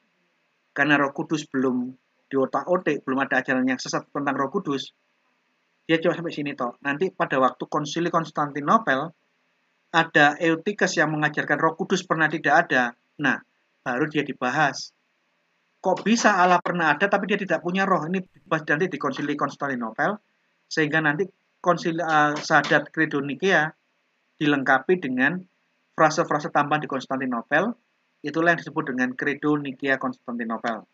Karena Roh Kudus belum diotak-otik, belum ada ajaran yang sesat tentang Roh Kudus, dia cuma sampai sini toh. Nanti pada waktu Konsili Konstantinopel, ada Eutyches yang mengajarkan Roh Kudus pernah tidak ada. Nah, baru dia dibahas. Kok bisa Allah pernah ada tapi dia tidak punya roh? Ini dibahas nanti di Konsili Konstantinopel, sehingga nanti Konsili Sahadat Credo Nikea dilengkapi dengan frase-frase tambahan di Konstantinopel. Itulah yang disebut dengan Credo Nikea Konstantinopel.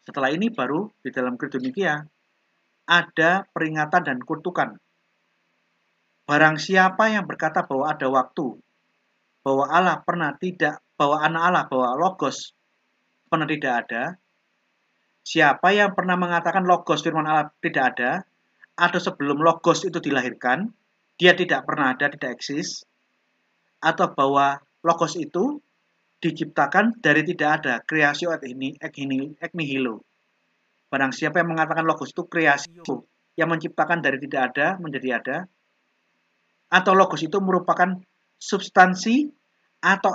Setelah ini baru di dalam Credo Nikea ada peringatan dan kutukan. Barang siapa yang berkata bahwa ada waktu, bahwa Allah pernah tidak, bahwa anak Allah, bahwa Logos pernah tidak ada, siapa yang pernah mengatakan Logos firman Allah tidak ada, atau sebelum Logos itu dilahirkan, dia tidak pernah ada, tidak eksis, atau bahwa Logos itu diciptakan dari tidak ada, creatio ex nihilo. Barang siapa yang mengatakan Logos itu creatio, yang menciptakan dari tidak ada menjadi ada, atau Logos itu merupakan substansi atau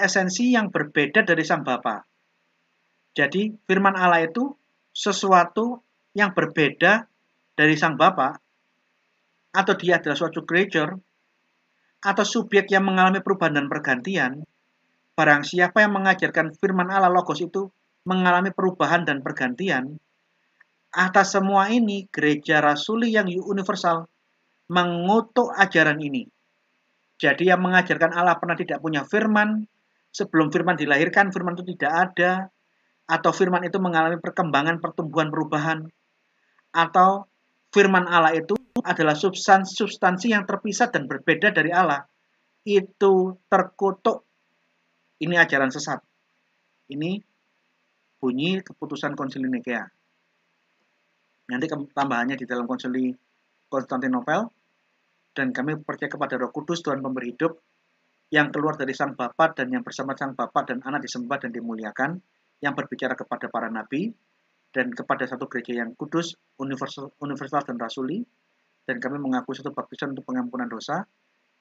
esensi yang berbeda dari Sang Bapa. Jadi firman Allah itu sesuatu yang berbeda dari Sang Bapa, atau dia adalah suatu creature, atau subjek yang mengalami perubahan dan pergantian. Barang siapa yang mengajarkan firman Allah Logos itu mengalami perubahan dan pergantian, atas semua ini gereja rasuli yang universal mengutuk ajaran ini. Jadi yang mengajarkan Allah pernah tidak punya firman, sebelum firman dilahirkan firman itu tidak ada, atau firman itu mengalami perkembangan, pertumbuhan, perubahan, atau firman Allah itu adalah substansi yang terpisah dan berbeda dari Allah, itu terkutuk. Ini ajaran sesat. Ini bunyi keputusan Konsili Nikea. Nanti tambahannya di dalam Konsili Konstantinopel, dan kami percaya kepada Roh Kudus, Tuhan pemberi hidup, yang keluar dari Sang Bapa dan yang bersama Sang Bapa dan Anak disembah dan dimuliakan, yang berbicara kepada para nabi, dan kepada satu gereja yang kudus, universal dan rasuli, dan kami mengaku satu baptisan untuk pengampunan dosa,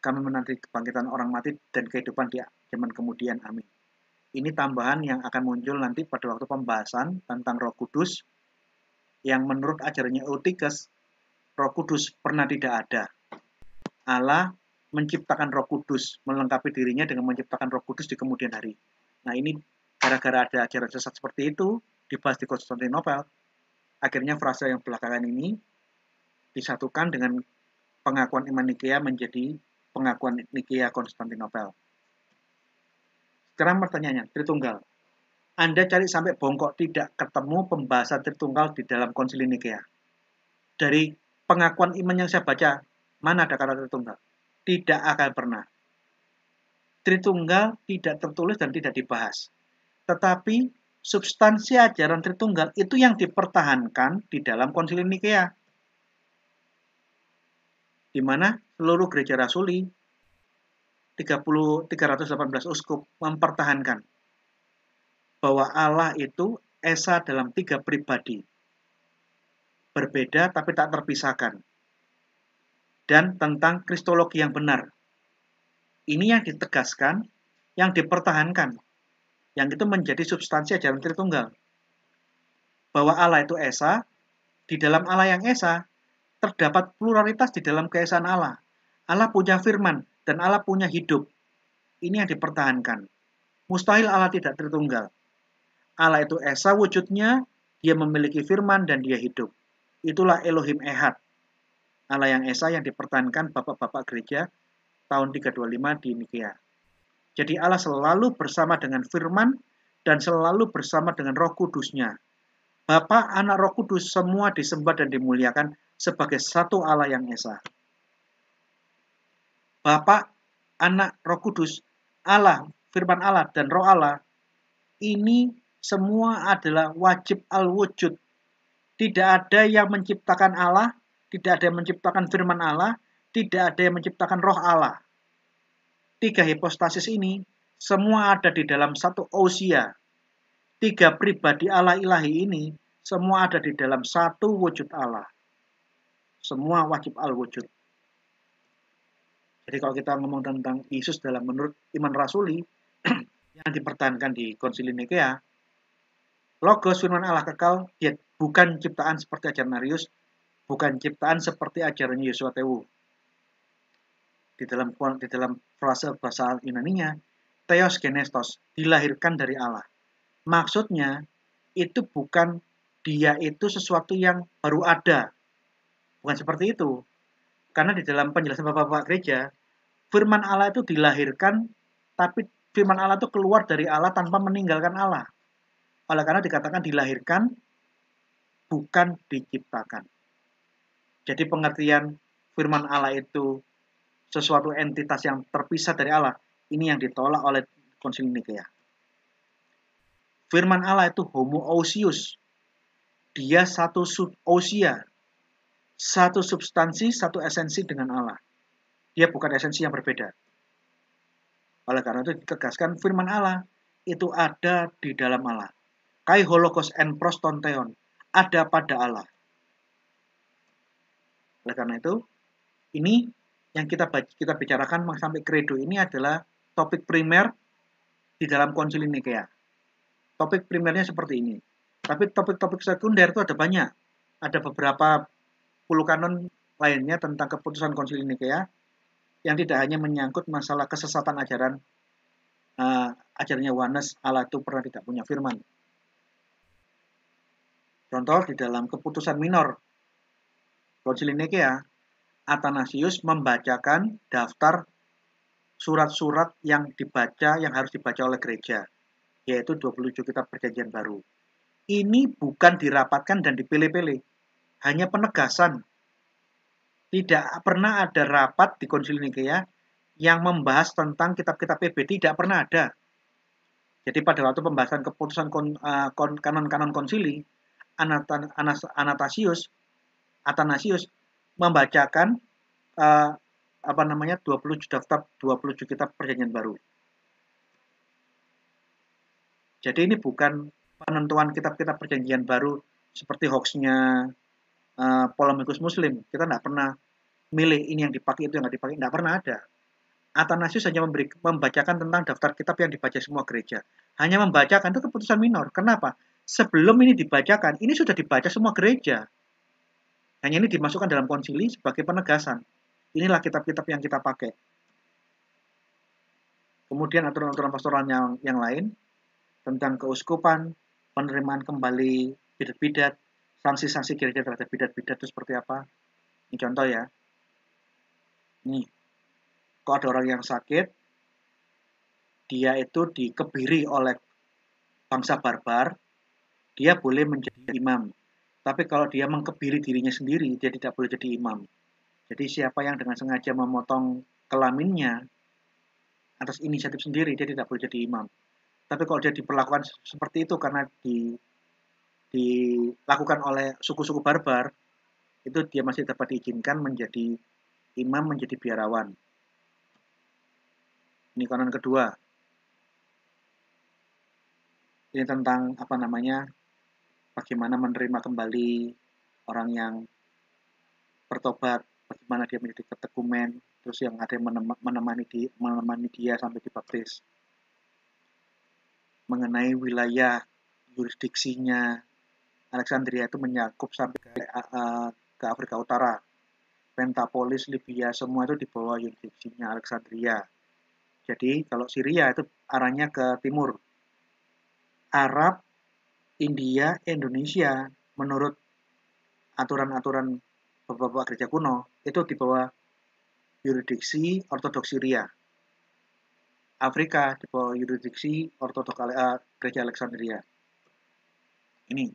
kami menanti kebangkitan orang mati dan kehidupan di zaman kemudian. Amin. Ini tambahan yang akan muncul nanti pada waktu pembahasan tentang Roh Kudus, yang menurut ajarannya Eutyches, Roh Kudus pernah tidak ada. Allah menciptakan Roh Kudus, melengkapi dirinya dengan menciptakan Roh Kudus di kemudian hari. Nah, ini gara-gara ada ajaran sesat seperti itu dibahas di Konstantinopel. Akhirnya frase yang belakangan ini disatukan dengan pengakuan iman Nikea menjadi pengakuan Nikea Konstantinopel. Sekarang pertanyaannya, Tritunggal. Anda cari sampai bongkok tidak ketemu pembahasan Tritunggal di dalam Konsili Nikea. Dari pengakuan iman yang saya baca, mana ada kata Tritunggal? Tidak akan pernah. Tritunggal tidak tertulis dan tidak dibahas. Tetapi substansi ajaran Tritunggal itu yang dipertahankan di dalam Konsili Nikea, di mana seluruh gereja rasuli 318 uskup mempertahankan bahwa Allah itu esa dalam 3 pribadi, berbeda tapi tak terpisahkan, dan tentang kristologi yang benar. Ini yang ditegaskan, yang dipertahankan, yang itu menjadi substansi ajaran Tritunggal. Bahwa Allah itu esa, di dalam Allah yang esa, terdapat pluralitas di dalam keesaan Allah. Allah punya firman, dan Allah punya hidup. Ini yang dipertahankan. Mustahil Allah tidak Tritunggal. Allah itu esa wujudnya, dia memiliki firman dan dia hidup. Itulah Elohim Ehad. Allah yang esa yang dipertahankan bapak-bapak gereja tahun 325 di Nikea. Jadi Allah selalu bersama dengan firman dan selalu bersama dengan Roh Kudusnya. Bapa, Anak, Roh Kudus semua disembah dan dimuliakan sebagai satu Allah yang esa. Bapa, Anak, Roh Kudus, Allah, firman Allah dan Roh Allah, ini semua adalah wajib al-wujud. Tidak ada yang menciptakan Allah, tidak ada yang menciptakan firman Allah, tidak ada yang menciptakan Roh Allah. 3 hipostasis ini semua ada di dalam satu ousia. 3 pribadi Allah ilahi ini semua ada di dalam satu wujud Allah. Semua wajib al-wujud. Jadi kalau kita ngomong tentang Yesus dalam menurut iman rasuli yang dipertahankan di Konsili Nikea, Logos firman Allah kekal, dia bukan ciptaan seperti ajaran Arius, bukan ciptaan seperti ajaran Yosua Tewu. Di dalam frase bahasa Yunaninya, Theos Genestos, dilahirkan dari Allah. Maksudnya, itu bukan dia itu sesuatu yang baru ada. Bukan seperti itu. Karena di dalam penjelasan Bapak-Bapak gereja, firman Allah itu dilahirkan, tapi firman Allah itu keluar dari Allah tanpa meninggalkan Allah. Oleh karena dikatakan dilahirkan, bukan diciptakan. Jadi pengertian firman Allah itu sesuatu entitas yang terpisah dari Allah, ini yang ditolak oleh Konsili Nikea. Firman Allah itu homoousios. Dia satu ousia, satu substansi, satu esensi dengan Allah. Dia bukan esensi yang berbeda. Oleh karena itu ditegaskan firman Allah itu ada di dalam Allah. Kai holokos en prostonteon, ada pada Allah. Oleh karena itu, ini yang kita bicarakan sampai kredo ini adalah topik primer di dalam Konsili Nikea. Topik primernya seperti ini. Tapi topik-topik sekunder itu ada banyak. Ada beberapa puluh kanon lainnya tentang keputusan Konsili Nikea yang tidak hanya menyangkut masalah kesesatan ajarannya Yohanes, Allah itu pernah tidak punya firman. Contoh di dalam keputusan minor Konsili Nikea, Athanasius membacakan daftar surat-surat yang harus dibaca oleh gereja, yaitu 27 kitab perjanjian baru. Ini bukan dirapatkan dan dipilih-pilih, hanya penegasan. Tidak pernah ada rapat di Konsili Nikea yang membahas tentang kitab-kitab PB, tidak pernah ada. Jadi pada waktu pembahasan keputusan kanon-kanon konsili, Athanasius membacakan 27 kitab perjanjian baru. Jadi ini bukan penentuan kitab-kitab perjanjian baru seperti hoaxnya Polemikus Muslim. Kita tidak pernah milih ini yang dipakai, itu yang nggak dipakai, nggak pernah ada. Athanasius hanya membacakan tentang daftar kitab yang dibaca semua gereja. Hanya membacakan, itu keputusan minor. Kenapa? Sebelum ini dibacakan, ini sudah dibaca semua gereja. Hanya ini dimasukkan dalam konsili sebagai penegasan. Inilah kitab-kitab yang kita pakai. Kemudian aturan-aturan pastoral yang lain tentang keuskupan, penerimaan kembali bidat-bidat, sanksi-sanksi gereja terhadap bidat-bidat itu seperti apa. Ini contoh ya. Nih, kok ada orang yang sakit, dia itu dikebiri oleh bangsa barbar, dia boleh menjadi imam. Tapi kalau dia mengkebiri dirinya sendiri, dia tidak boleh jadi imam. Jadi siapa yang dengan sengaja memotong kelaminnya atas inisiatif sendiri, dia tidak boleh jadi imam. Tapi kalau dia diperlakukan seperti itu karena dilakukan oleh suku-suku barbar, itu dia masih dapat diizinkan menjadi imam, menjadi biarawan. Ini konon kedua. Ini tentang bagaimana menerima kembali orang yang bertobat, bagaimana dia menjadi katekumen, terus yang ada yang menemani dia sampai dibaptis. Mengenai wilayah jurisdiksinya, Alexandria itu mencakup sampai ke Afrika Utara. Pentapolis, Libya, semua itu di bawah jurisdiksinya Alexandria. Jadi kalau Syria itu arahnya ke timur. Arab, India, Indonesia, menurut aturan-aturan beberapa gereja kuno, itu di bawah yurisdiksi Ortodoks Syria. Afrika di bawah yurisdiksi Ortodoks gereja Alexandria. Ini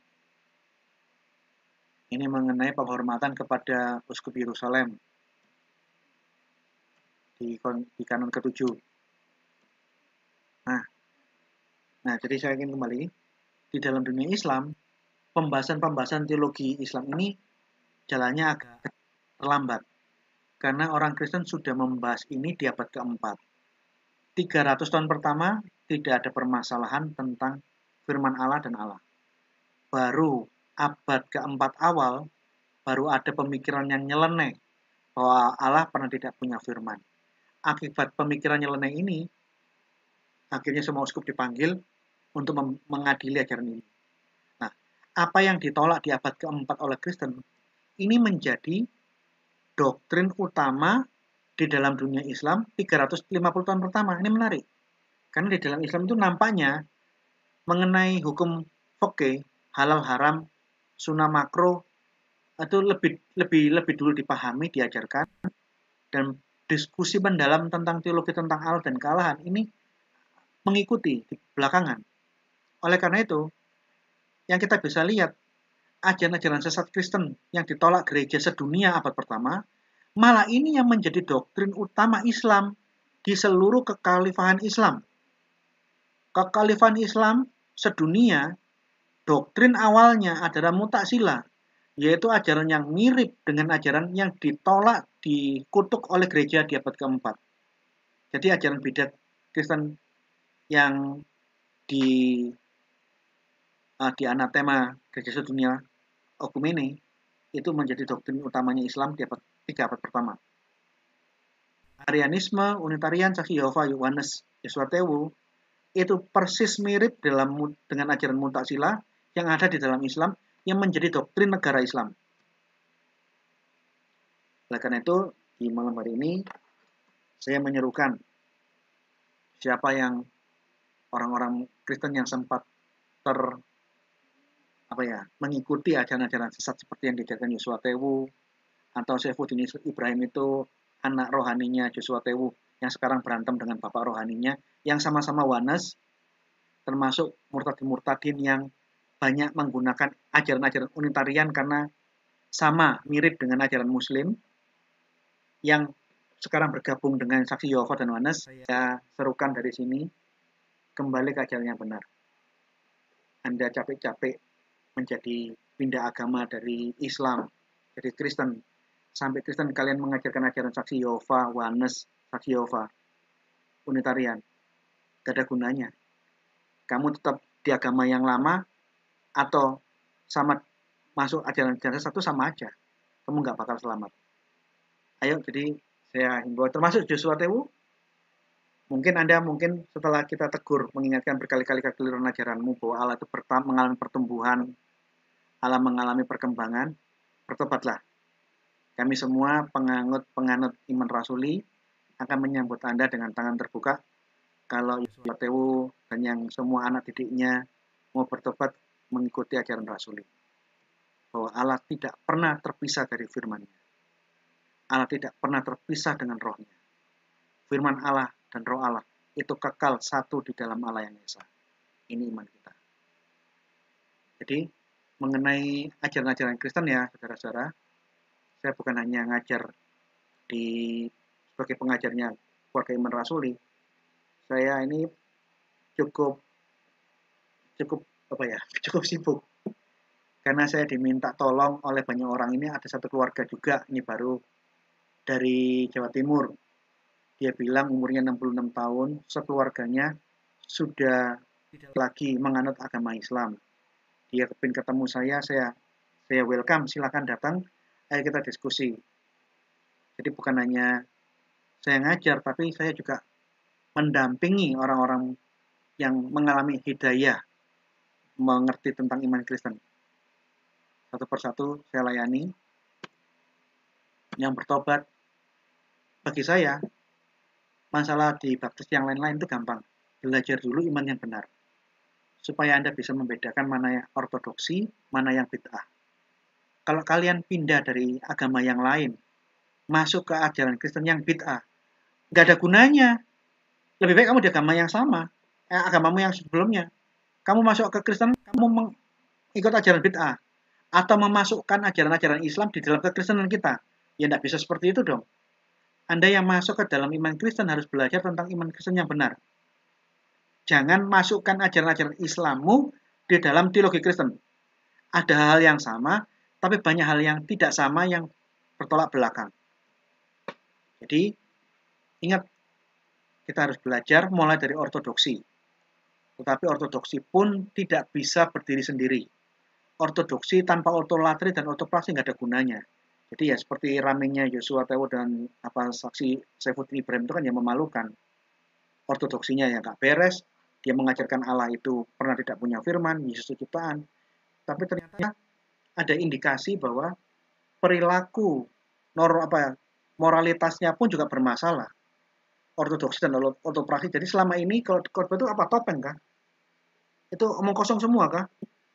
mengenai penghormatan kepada Uskup Yerusalem di kanon ke-7. Nah, jadi saya ingin kembali di dalam dunia Islam, pembahasan teologi Islam ini jalannya agak terlambat karena orang Kristen sudah membahas ini di abad ke-4. 300 tahun pertama tidak ada permasalahan tentang firman Allah dan Allah. Baru abad ke-4 awal baru ada pemikiran yang nyeleneh bahwa Allah pernah tidak punya firman. Akibat pemikiran nyeleneh ini, akhirnya semua uskup dipanggil untuk mengadili ajaran ini. Nah, apa yang ditolak di abad ke-4 oleh Kristen, ini menjadi doktrin utama di dalam dunia Islam 350 tahun pertama. Ini menarik. Karena di dalam Islam itu nampaknya mengenai hukum fikih, halal haram, sunnah makro itu lebih dulu dipahami, diajarkan, dan diskusi mendalam tentang teologi tentang Allah dan kealahan ini mengikuti di belakangan. Oleh karena itu, yang kita bisa lihat ajaran-ajaran sesat Kristen yang ditolak gereja sedunia abad pertama, malah ini yang menjadi doktrin utama Islam di seluruh kekhalifahan Islam. Kekhalifahan Islam sedunia, doktrin awalnya adalah Mu'tazilah, yaitu ajaran yang mirip dengan ajaran yang ditolak, dikutuk oleh gereja di abad ke-4. Jadi ajaran bidat Kristen yang di anatema gereja sedunia Okumene itu menjadi doktrin utamanya Islam di abad 3 abad pertama. Arianisme, Unitarian, Saksi Yehova, Yohanes, Yesuatewu itu persis mirip dengan ajaran Mu'tazilah yang ada di dalam Islam yang menjadi doktrin negara Islam. Oleh karena itu, di malam hari ini saya menyerukan siapa yang orang-orang Kristen yang sempat mengikuti ajaran-ajaran sesat seperti yang diajarkan Yesuatewu atau Saifuddin Ibrahim itu anak rohaninya Yesuatewu yang sekarang berantem dengan bapak rohaninya yang sama-sama Wanes, termasuk murtadin yang banyak menggunakan ajaran-ajaran Unitarian karena sama mirip dengan ajaran Muslim yang sekarang bergabung dengan Saksi Yehova dan Wanes. Saya serukan dari sini kembali ke ajaran yang benar. Anda capek-capek menjadi pindah agama dari Islam, dari Kristen, sampai Kristen kalian mengajarkan ajaran Saksi Yehova, Wanes, Saksi Yehova, Unitarian, gak ada gunanya. Kamu tetap di agama yang lama atau sama masuk ajaran satu sama aja, kamu gak bakal selamat. Ayo, jadi saya himbau, termasuk Yesuatewu, mungkin Anda setelah kita tegur, mengingatkan berkali-kali kekeliruan ajaranmu bahwa Allah itu mengalami pertumbuhan, Allah mengalami perkembangan, bertobatlah. Kami semua penganut iman rasuli akan menyambut Anda dengan tangan terbuka. Kalau Yesuatewu dan yang semua anak didiknya mau bertobat mengikuti ajaran rasuli. bahwa Allah tidak pernah terpisah dari firman-Nya. Allah tidak pernah terpisah dengan rohnya. Firman Allah dan roh Allah itu kekal satu di dalam Allah yang Esa. Ini iman kita. Jadi mengenai ajaran-ajaran Kristen ya saudara-saudara, saya bukan hanya ngajar sebagai pengajarnya keluarga iman rasuli. Saya ini cukup sibuk karena saya diminta tolong oleh banyak orang. Ini ada satu keluarga juga, ini baru dari Jawa Timur. Dia bilang umurnya 66 tahun, sekeluarganya sudah tidak lagi menganut agama Islam. Dia kepin ketemu saya welcome, silakan datang, ayo kita diskusi. Jadi bukan hanya saya ngajar, tapi saya juga mendampingi orang-orang yang mengalami hidayah, mengerti tentang iman Kristen. Satu persatu saya layani. Yang bertobat, bagi saya, masalah di baptis yang lain-lain itu gampang. Belajar dulu iman yang benar. Supaya Anda bisa membedakan mana yang ortodoksi, mana yang bid'ah. Kalau kalian pindah dari agama yang lain, masuk ke ajaran Kristen yang bid'ah, nggak ada gunanya. Lebih baik kamu di agama yang sama, agamamu yang sebelumnya. Kamu masuk ke Kristen, kamu mengikut ajaran bid'ah. Atau memasukkan ajaran-ajaran Islam di dalam kekristenan kita. Ya tidak bisa seperti itu dong. Anda yang masuk ke dalam iman Kristen harus belajar tentang iman Kristen yang benar. Jangan masukkan ajaran-ajaran Islammu di dalam teologi Kristen. Ada hal yang sama, tapi banyak hal yang tidak sama yang bertolak belakang. Jadi, ingat, kita harus belajar mulai dari ortodoksi. Tetapi ortodoksi pun tidak bisa berdiri sendiri. Ortodoksi tanpa ortolatri dan ortopraksi nggak ada gunanya. Jadi ya seperti ramenya Yosua Tewo dan saksi Saifuddin Ibrahim itu kan yang memalukan. Ortodoksinya yang nggak beres, dia mengajarkan Allah itu pernah tidak punya firman, Yesus ciptaan. Tapi ternyata ada indikasi bahwa perilaku moralitasnya pun juga bermasalah. Ortodoksi dan ortopraksi. Jadi selama ini kalau khotbah itu apa, topeng kah? Itu omong kosong semua kah?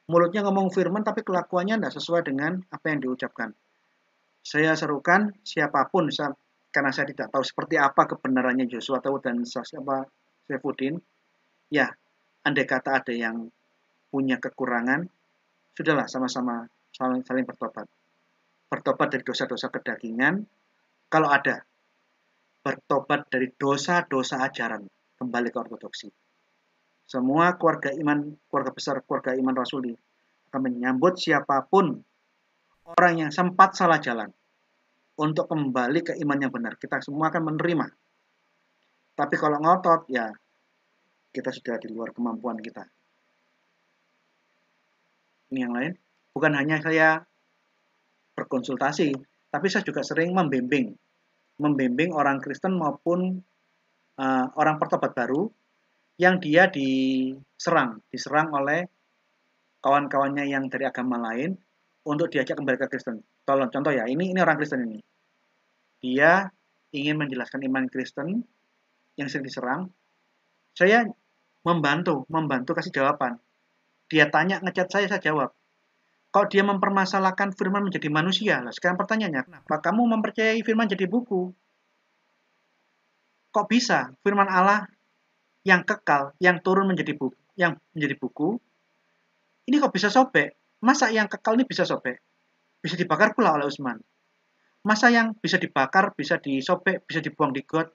Mulutnya ngomong firman tapi kelakuannya tidak sesuai dengan apa yang diucapkan. Saya serukan siapapun, karena saya tidak tahu seperti apa kebenarannya Joshua Tewo dan Saifuddin. Ya, andai kata ada yang punya kekurangan, sudahlah sama-sama saling bertobat. Bertobat dari dosa-dosa kedagingan, kalau ada. Bertobat dari dosa-dosa ajaran, kembali ke ortodoksi. Semua keluarga iman, keluarga besar, keluarga iman rasuli akan menyambut siapapun orang yang sempat salah jalan untuk kembali ke iman yang benar. Kita semua akan menerima. Tapi kalau ngotot, ya kita sudah di luar kemampuan kita. Ini yang lain. Bukan hanya saya berkonsultasi, tapi saya juga sering membimbing orang Kristen maupun orang pertobat baru yang dia diserang oleh kawan-kawannya yang dari agama lain untuk diajak kembali ke Kristen. Contoh ya, ini orang Kristen ini. Dia ingin menjelaskan iman Kristen yang sering diserang. Saya membantu kasih jawaban. Dia tanya, ngechat saya jawab. Kalau dia mempermasalahkan firman menjadi manusia, lah sekarang pertanyaannya, kenapa kamu mempercayai firman jadi buku? Kok bisa firman Allah yang kekal, yang turun menjadi buku, ini kok bisa sobek? Masa yang kekal ini bisa sobek? Bisa dibakar pula oleh Utsman. Masa yang bisa dibakar, bisa disobek, bisa dibuang di got,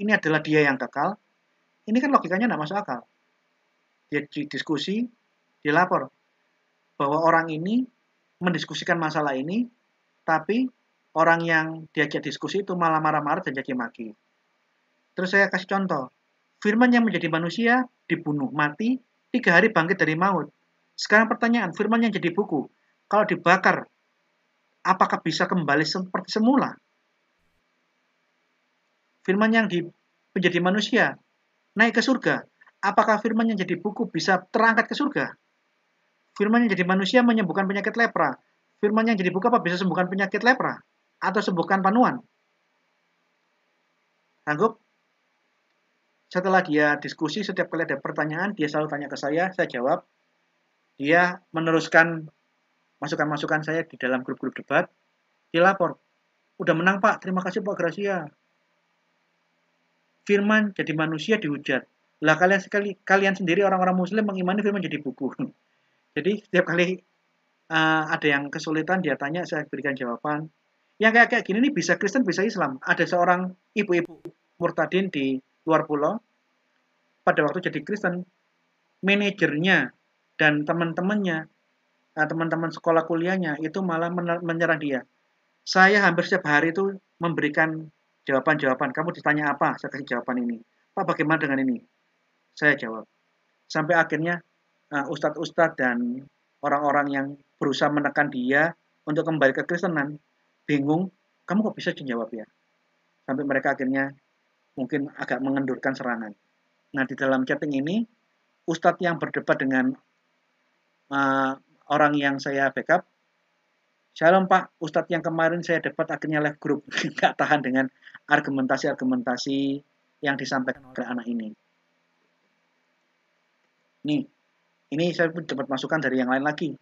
ini adalah dia yang kekal? Ini kan logikanya tidak masuk akal. Dia diskusi, dia lapor bahwa orang ini mendiskusikan masalah ini, tapi orang yang diajak diskusi itu malah marah-marah dan caci maki. Terus saya kasih contoh, firman yang menjadi manusia dibunuh, mati, 3 hari bangkit dari maut. Sekarang pertanyaan, firman yang jadi buku, kalau dibakar, apakah bisa kembali seperti semula? Firman yang menjadi manusia, naik ke surga, apakah firman yang jadi buku bisa terangkat ke surga? Firman yang jadi manusia menyembuhkan penyakit lepra, firman yang jadi buku apa bisa sembuhkan penyakit lepra? Atau sembuhkan panuan? Sanggup? Setelah dia diskusi, setiap kali ada pertanyaan, dia selalu tanya ke saya jawab. Dia meneruskan masukan-masukan saya di dalam grup-grup debat, dia lapor, udah menang Pak, terima kasih Pak Gracia. Firman jadi manusia dihujat. Lah kalian sendiri orang-orang Muslim mengimani firman jadi buku. Jadi setiap kali ada yang kesulitan dia tanya, saya berikan jawaban. Yang kayak gini nih bisa Kristen bisa Islam. Ada seorang ibu-ibu murtadin di luar pulau. Pada waktu jadi Kristen, manajernya dan teman-temannya, teman-teman sekolah kuliahnya itu malah menyerang dia. Saya hampir setiap hari itu memberikan jawaban-jawaban. Kamu ditanya apa? Saya kasih jawaban ini. Pak, bagaimana dengan ini? Saya jawab. Sampai akhirnya ustadz-ustadz dan orang-orang yang berusaha menekan dia untuk kembali ke Kristenan bingung, kamu kok bisa jawab ya? Sampai mereka akhirnya mungkin agak mengendurkan serangan. Nah, di dalam chatting ini, ustadz yang berdebat dengan orang yang saya backup, Shalom Pak, Ustadz yang kemarin saya debat akhirnya live group, nggak tahan dengan argumentasi-argumentasi yang disampaikan oleh anak ini. Nih, ini saya pun dapat masukan dari yang lain lagi.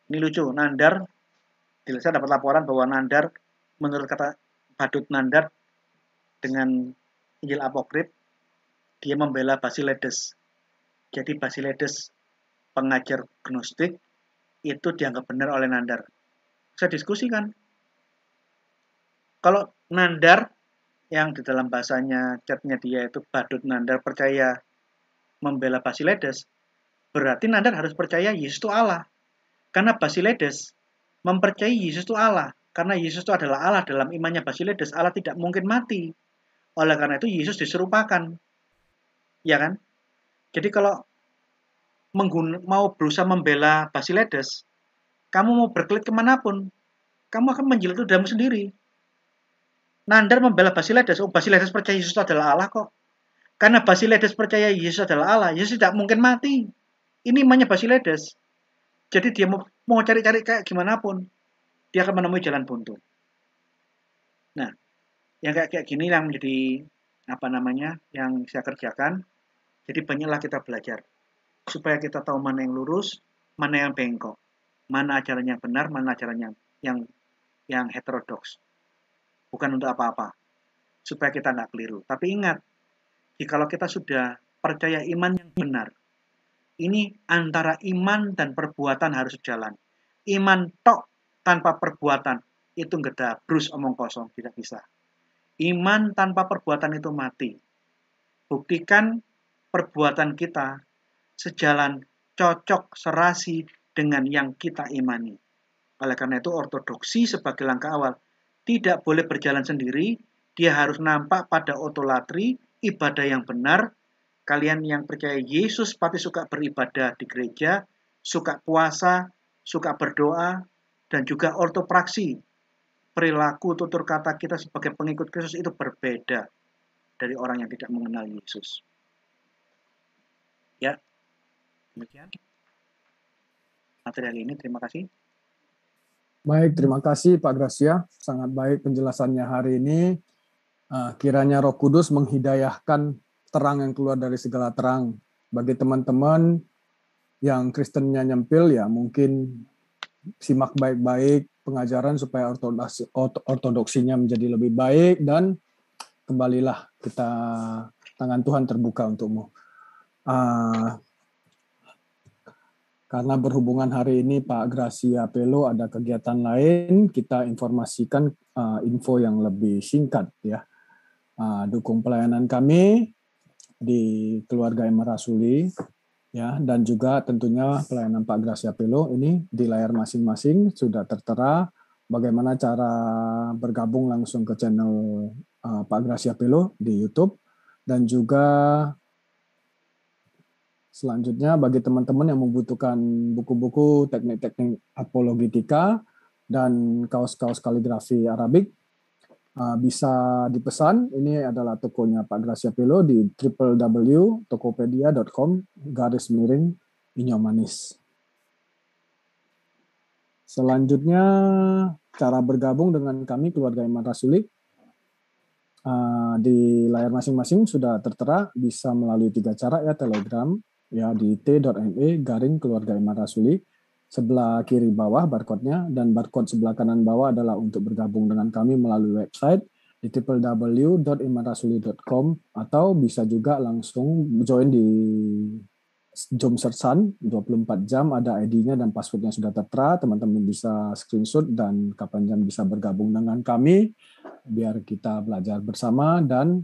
Ini lucu, Nandar, saya dapat laporan bahwa Nandar, menurut kata Badut Nandar, dengan Injil Apokrif, dia membela Basiledes. Jadi Basiledes, pengajar Gnostik, itu dianggap benar oleh Nandar. Saya diskusikan. Kalau Nandar, yang di dalam bahasanya chatnya dia itu Badut Nandar percaya membela Basiledes, berarti Nandar harus percaya Yesus itu Allah. Karena Basiledes mempercayai Yesus itu Allah. Karena Yesus itu adalah Allah, dalam imannya Basiledes, Allah tidak mungkin mati. Oleh karena itu Yesus diserupakan. Ya kan? Jadi kalau mau berusaha membela Basiledes, kamu mau berkelit kemanapun, kamu akan menjilat ludahmu sendiri. Nandar membela Basiledes, Basiledes percaya Yesus itu adalah Allah kok. Karena Basiledes percaya Yesus adalah Allah, Yesus tidak mungkin mati. Ini imannya Basiledes. Jadi dia mau cari-cari kayak gimana pun, dia akan menemui jalan buntu. Nah, yang kayak gini yang menjadi yang saya kerjakan. Jadi banyaklah kita belajar supaya kita tahu mana yang lurus, mana yang bengkok, mana ajaran yang benar, mana ajaran yang heterodoks. Bukan untuk apa-apa, supaya kita nggak keliru. Tapi ingat, jikalau kita sudah percaya iman yang benar, ini antara iman dan perbuatan harus jalan. Iman tok tanpa perbuatan itu ngedabrus omong kosong, tidak bisa. Iman tanpa perbuatan itu mati. Buktikan perbuatan kita sejalan cocok serasi dengan yang kita imani. Oleh karena itu ortodoksi sebagai langkah awal tidak boleh berjalan sendiri, dia harus nampak pada otolatri, ibadah yang benar. Kalian yang percaya Yesus pasti suka beribadah di gereja, suka puasa, suka berdoa, dan juga ortopraksi. Perilaku tutur kata kita sebagai pengikut Kristus itu berbeda dari orang yang tidak mengenal Yesus. Ya, demikian materi ini. Terima kasih. Baik, terima kasih Pak Gracia. Sangat baik penjelasannya hari ini. Kiranya Roh Kudus menghidayahkan terang yang keluar dari segala terang. Bagi teman-teman yang Kristennya nyempil, ya mungkin simak baik-baik pengajaran supaya ortodoksinya menjadi lebih baik, dan kembalilah kita, tangan Tuhan terbuka untukmu. Karena berhubungan hari ini Pak Gracia Pelo ada kegiatan lain, kita informasikan info yang lebih singkat ya. Dukung pelayanan kami di Keluarga Iman Rasuli ya, dan juga tentunya pelayanan Pak Gracia Pelo ini di layar masing-masing sudah tertera bagaimana cara bergabung langsung ke channel Pak Gracia Pelo di YouTube, dan juga selanjutnya bagi teman-teman yang membutuhkan buku-buku teknik-teknik apologetika dan kaos-kaus kaligrafi Arabik, bisa dipesan. Ini adalah tokonya Pak Gracia Pelo di www.tokopedia.com/Inyomanis. Selanjutnya cara bergabung dengan kami Keluarga Iman Rasuli di layar masing-masing sudah tertera, bisa melalui 3 cara ya, Telegram ya di t.me/Keluarga Iman Rasuli, sebelah kiri bawah barcode-nya, dan barcode sebelah kanan bawah adalah untuk bergabung dengan kami melalui website di www.imanrasuli.com, atau bisa juga langsung join di Jom Sersan 24 jam, ada ID-nya dan passwordnya sudah tertera. Teman-teman bisa screenshot dan kapan jam bisa bergabung dengan kami biar kita belajar bersama. Dan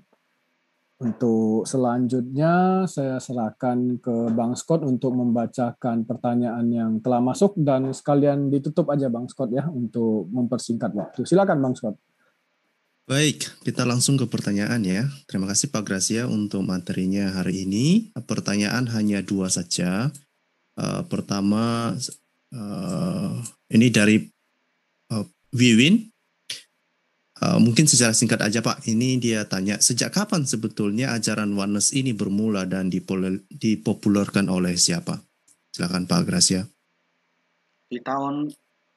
untuk selanjutnya saya serahkan ke Bang Scott untuk membacakan pertanyaan yang telah masuk, dan sekalian ditutup aja Bang Scott ya untuk mempersingkat waktu. Silakan Bang Scott. Baik, kita langsung ke pertanyaan ya. Terima kasih Pak Gracia untuk materinya hari ini. Pertanyaan hanya 2 saja. Pertama, ini dari Wiwin. Mungkin secara singkat aja Pak, ini dia tanya, sejak kapan sebetulnya ajaran oneness ini bermula dan dipopulerkan oleh siapa? Silakan Pak Gracia. Di tahun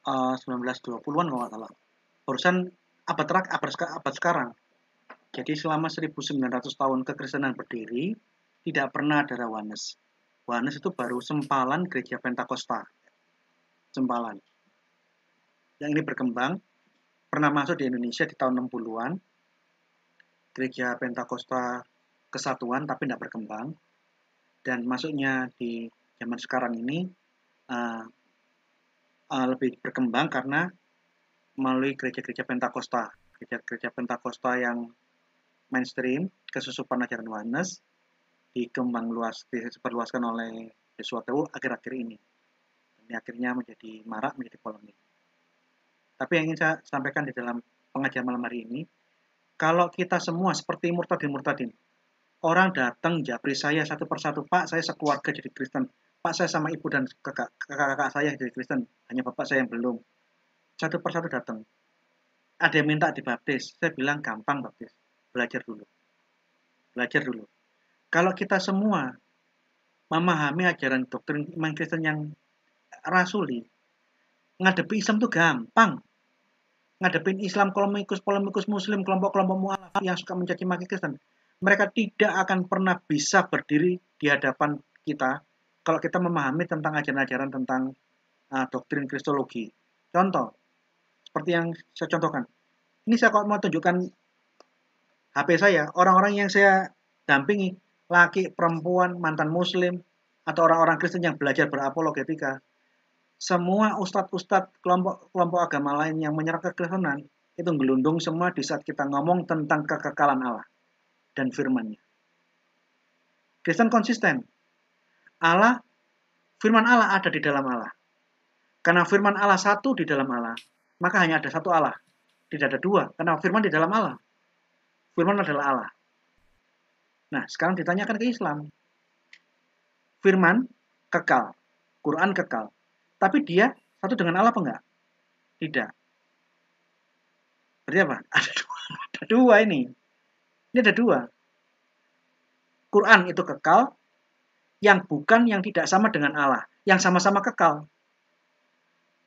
1920-an kalau nggak salah. Barusan abad sekarang. Jadi selama 1900 tahun kekristenan berdiri, tidak pernah ada oneness. Oneness itu baru sempalan gereja Pentakosta. Sempalan. Yang ini berkembang, pernah masuk di Indonesia di tahun 60-an. Gereja Pentakosta Kesatuan, tapi tidak berkembang. Dan masuknya di zaman sekarang ini lebih berkembang karena melalui gereja-gereja Pentakosta. Gereja-gereja Pentakosta yang mainstream, kesusupan ajaran oneness, disebarluaskan oleh Yesus Tewu akhir-akhir ini. Ini akhirnya menjadi marak, menjadi polemik. Tapi yang ingin saya sampaikan di dalam pengajian malam hari ini, kalau kita semua seperti murtadin, orang datang japri saya satu persatu, Pak saya sekeluarga jadi Kristen, Pak saya sama ibu dan kakak saya jadi Kristen, hanya bapak saya yang belum. Satu persatu datang. Ada yang minta dibaptis, saya bilang gampang baptis, belajar dulu. Kalau kita semua memahami ajaran doktrin iman Kristen yang rasuli, ngadepi Islam itu gampang. Ngadepin Islam polemikus Muslim, kelompok-kelompok mualaf yang suka mencaci maki Kristen, mereka tidak akan pernah bisa berdiri di hadapan kita kalau kita memahami tentang ajaran-ajaran tentang doktrin Kristologi. Contoh, seperti yang saya contohkan. Ini saya mau tunjukkan HP saya, orang-orang yang saya dampingi, laki, perempuan, mantan Muslim, atau orang-orang Kristen yang belajar berapologetika. Semua ustadz-ustadz kelompok agama lain yang menyerang kekristenan itu gelundung semua di saat kita ngomong tentang kekekalan Allah dan firman-Nya. Kristen konsisten. Firman Allah ada di dalam Allah. Karena firman Allah satu di dalam Allah, maka hanya ada satu Allah. Tidak ada dua, karena firman di dalam Allah. Firman adalah Allah. Nah, sekarang ditanyakan ke Islam. Firman kekal, Quran kekal. Tapi dia satu dengan Allah apa enggak? Tidak. Berarti apa? Ada dua ini. Ini ada dua. Quran itu kekal, yang tidak sama dengan Allah, yang sama-sama kekal.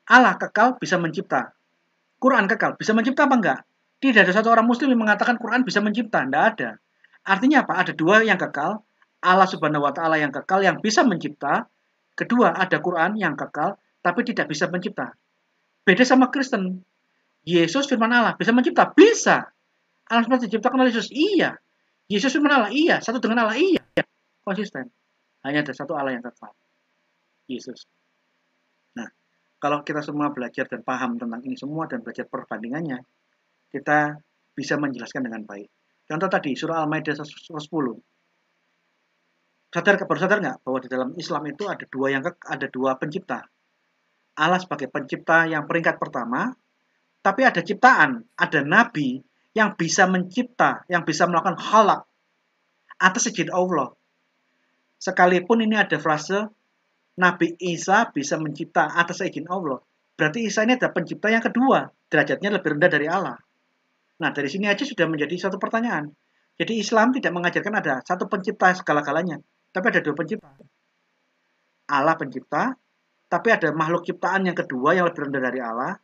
Allah kekal bisa mencipta. Quran kekal bisa mencipta apa enggak? Tidak ada satu orang Muslim yang mengatakan Quran bisa mencipta, enggak ada. Artinya apa? Ada dua yang kekal, Allah Subhanahu wa Ta'ala yang kekal, yang bisa mencipta. Kedua, ada Quran yang kekal, tapi tidak bisa mencipta. Beda sama Kristen. Yesus firman Allah bisa mencipta? Bisa. Allah seperti diciptakan oleh Yesus? Iya. Yesus firman Allah? Iya. Satu dengan Allah? Iya. Konsisten. Hanya ada satu Allah yang kekal. Yesus. Nah, kalau kita semua belajar dan paham tentang ini semua dan belajar perbandingannya, kita bisa menjelaskan dengan baik. Contoh tadi, surah Al-Maidah 10. Baru sadar nggak bahwa di dalam Islam itu ada dua pencipta. Allah sebagai pencipta yang peringkat pertama, tapi ada ciptaan, ada nabi yang bisa mencipta, yang bisa melakukan khalaq atas izin Allah. Sekalipun ini ada frase Nabi Isa bisa mencipta atas izin Allah, berarti Isa ini ada pencipta yang kedua, derajatnya lebih rendah dari Allah. Nah, dari sini aja sudah menjadi satu pertanyaan. Jadi Islam tidak mengajarkan ada satu pencipta segala-galanya, tapi ada dua pencipta. Allah pencipta, tapi ada makhluk ciptaan yang kedua yang lebih rendah dari Allah,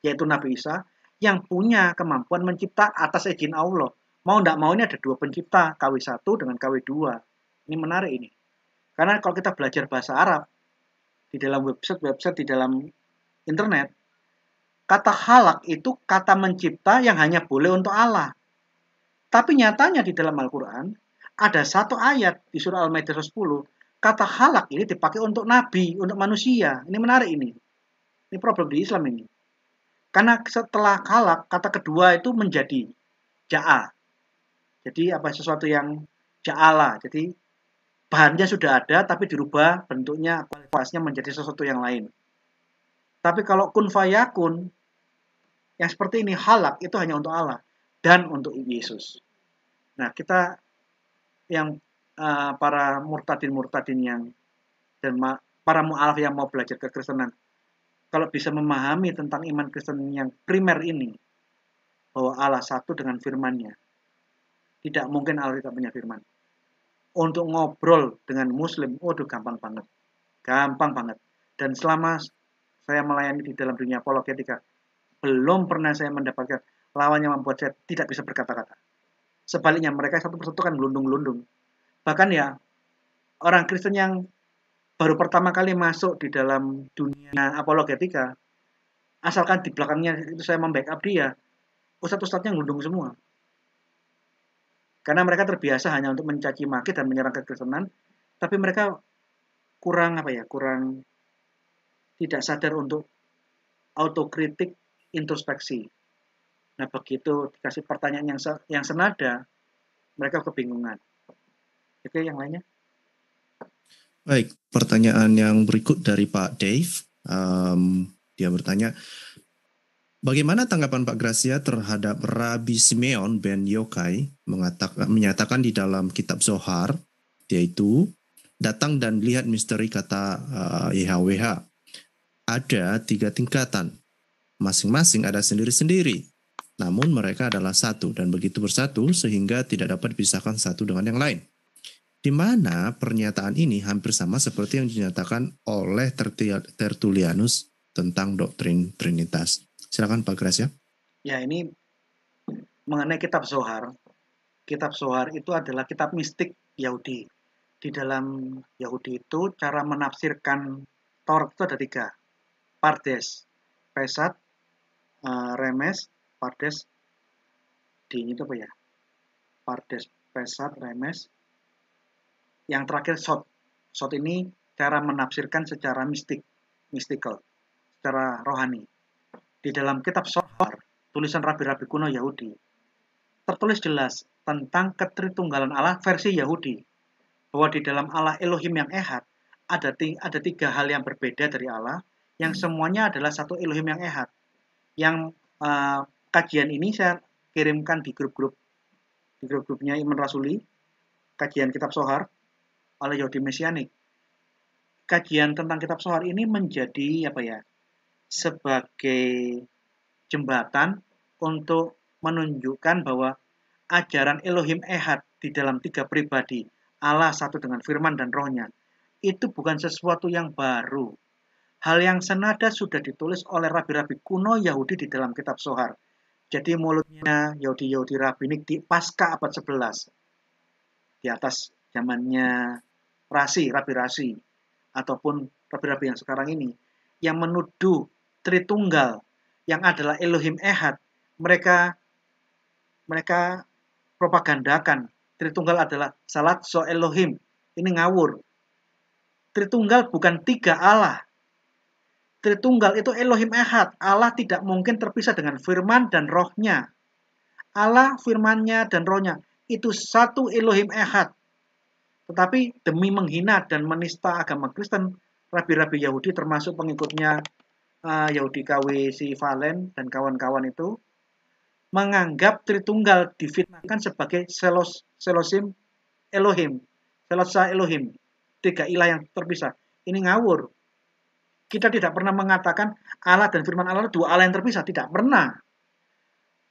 yaitu Nabi Isa, yang punya kemampuan mencipta atas izin Allah. Mau tidak mau ini ada dua pencipta, KW1 dengan KW2. Ini menarik ini. Karena kalau kita belajar bahasa Arab, di dalam website, di dalam internet, kata khalaq itu kata mencipta yang hanya boleh untuk Allah. Tapi nyatanya di dalam Al-Quran, ada satu ayat di surah Al-Maidah 10, kata khalaq ini dipakai untuk nabi, untuk manusia. Ini menarik ini. Ini problem di Islam ini. Karena setelah khalaq, kata kedua itu menjadi ja'a. Jadi apa sesuatu yang ja'ala. Jadi bahannya sudah ada tapi dirubah bentuknya, kualitasnya menjadi sesuatu yang lain. Tapi kalau kun fayakun yang seperti ini khalaq itu hanya untuk Allah dan untuk Yesus. Nah, kita yang para murtadin yang dan para mu'alaf yang mau belajar kekristenan, kalau bisa memahami tentang iman Kristen yang primer ini, bahwa Allah satu dengan firman-Nya, tidak mungkin Allah tidak punya firman. Untuk ngobrol dengan Muslim, waduh gampang banget. Dan selama saya melayani di dalam dunia apologetika, belum pernah saya mendapatkan lawan yang membuat saya tidak bisa berkata-kata. Sebaliknya, mereka satu persatu kan gelundung-gelundung. Bahkan ya, orang Kristen yang baru pertama kali masuk di dalam dunia apologetika, asalkan di belakangnya itu saya membackup dia, ustadz-ustadznya ngelundung semua. Karena mereka terbiasa hanya untuk mencaci maki dan menyerang kekristenan, tapi mereka kurang tidak sadar untuk autokritik, introspeksi. Nah, begitu dikasih pertanyaan yang senada, mereka kebingungan. Oke, yang lainnya? Baik, pertanyaan yang berikut dari Pak Dave. Dia bertanya, bagaimana tanggapan Pak Gracia terhadap Rabbi Simeon ben Yochai menyatakan di dalam kitab Zohar, yaitu datang dan lihat misteri kata YHWH. Ada 3 tingkatan, masing-masing ada sendiri-sendiri, namun mereka adalah satu dan begitu bersatu sehingga tidak dapat dipisahkan satu dengan yang lain. Di mana pernyataan ini hampir sama seperti yang dinyatakan oleh Tertullianus tentang doktrin Trinitas. Silakan Pak Gracia. Ya, ini mengenai kitab Zohar. Kitab Zohar itu adalah kitab mistik Yahudi. Di dalam Yahudi itu cara menafsirkan Taurat itu ada 3. Pardes, Pesat, Remes, Pardes. Di itu apa ya? Pardes, Pesat, Remes. Yang terakhir Sot. Sot ini cara menafsirkan secara mystical, secara rohani. Di dalam kitab Zohar, tulisan rabi-rabi kuno Yahudi, tertulis jelas tentang ketritunggalan Allah versi Yahudi. Bahwa di dalam Allah Elohim yang ehad, ada 3 hal yang berbeda dari Allah, yang semuanya adalah satu Elohim yang ehad. Yang kajian ini saya kirimkan di grup-grupnya Iman Rasuli, kajian kitab Zohar oleh Yahudi Mesianik. Kajian tentang kitab Zohar ini menjadi sebagai jembatan untuk menunjukkan bahwa ajaran Elohim Ehad di dalam 3 pribadi, Allah satu dengan firman dan rohnya, itu bukan sesuatu yang baru. Hal yang senada sudah ditulis oleh rabi-rabi kuno Yahudi di dalam kitab Zohar. Jadi mulutnya Yahudi Rabinik di pasca abad 11. Di atas zamannya Rabi Rasi, ataupun rabi-rabi yang sekarang ini, yang menuduh Tritunggal, yang adalah Elohim Ehad, mereka propagandakan Tritunggal adalah Salat So Elohim. Ini ngawur. Tritunggal bukan 3 Allah. Tritunggal itu Elohim Ehad. Allah tidak mungkin terpisah dengan firman dan rohnya. Allah, firmannya, dan rohnya itu satu Elohim Ehad. Tetapi demi menghina dan menista agama Kristen, rabi-rabi Yahudi termasuk pengikutnya Yahudi KW si Valen dan kawan-kawan itu menganggap Tritunggal difitnahkan sebagai Selosim Elohim, Selosa Elohim, 3 ilah yang terpisah. Ini ngawur. Kita tidak pernah mengatakan Allah dan firman Allah 2 Allah yang terpisah, tidak pernah.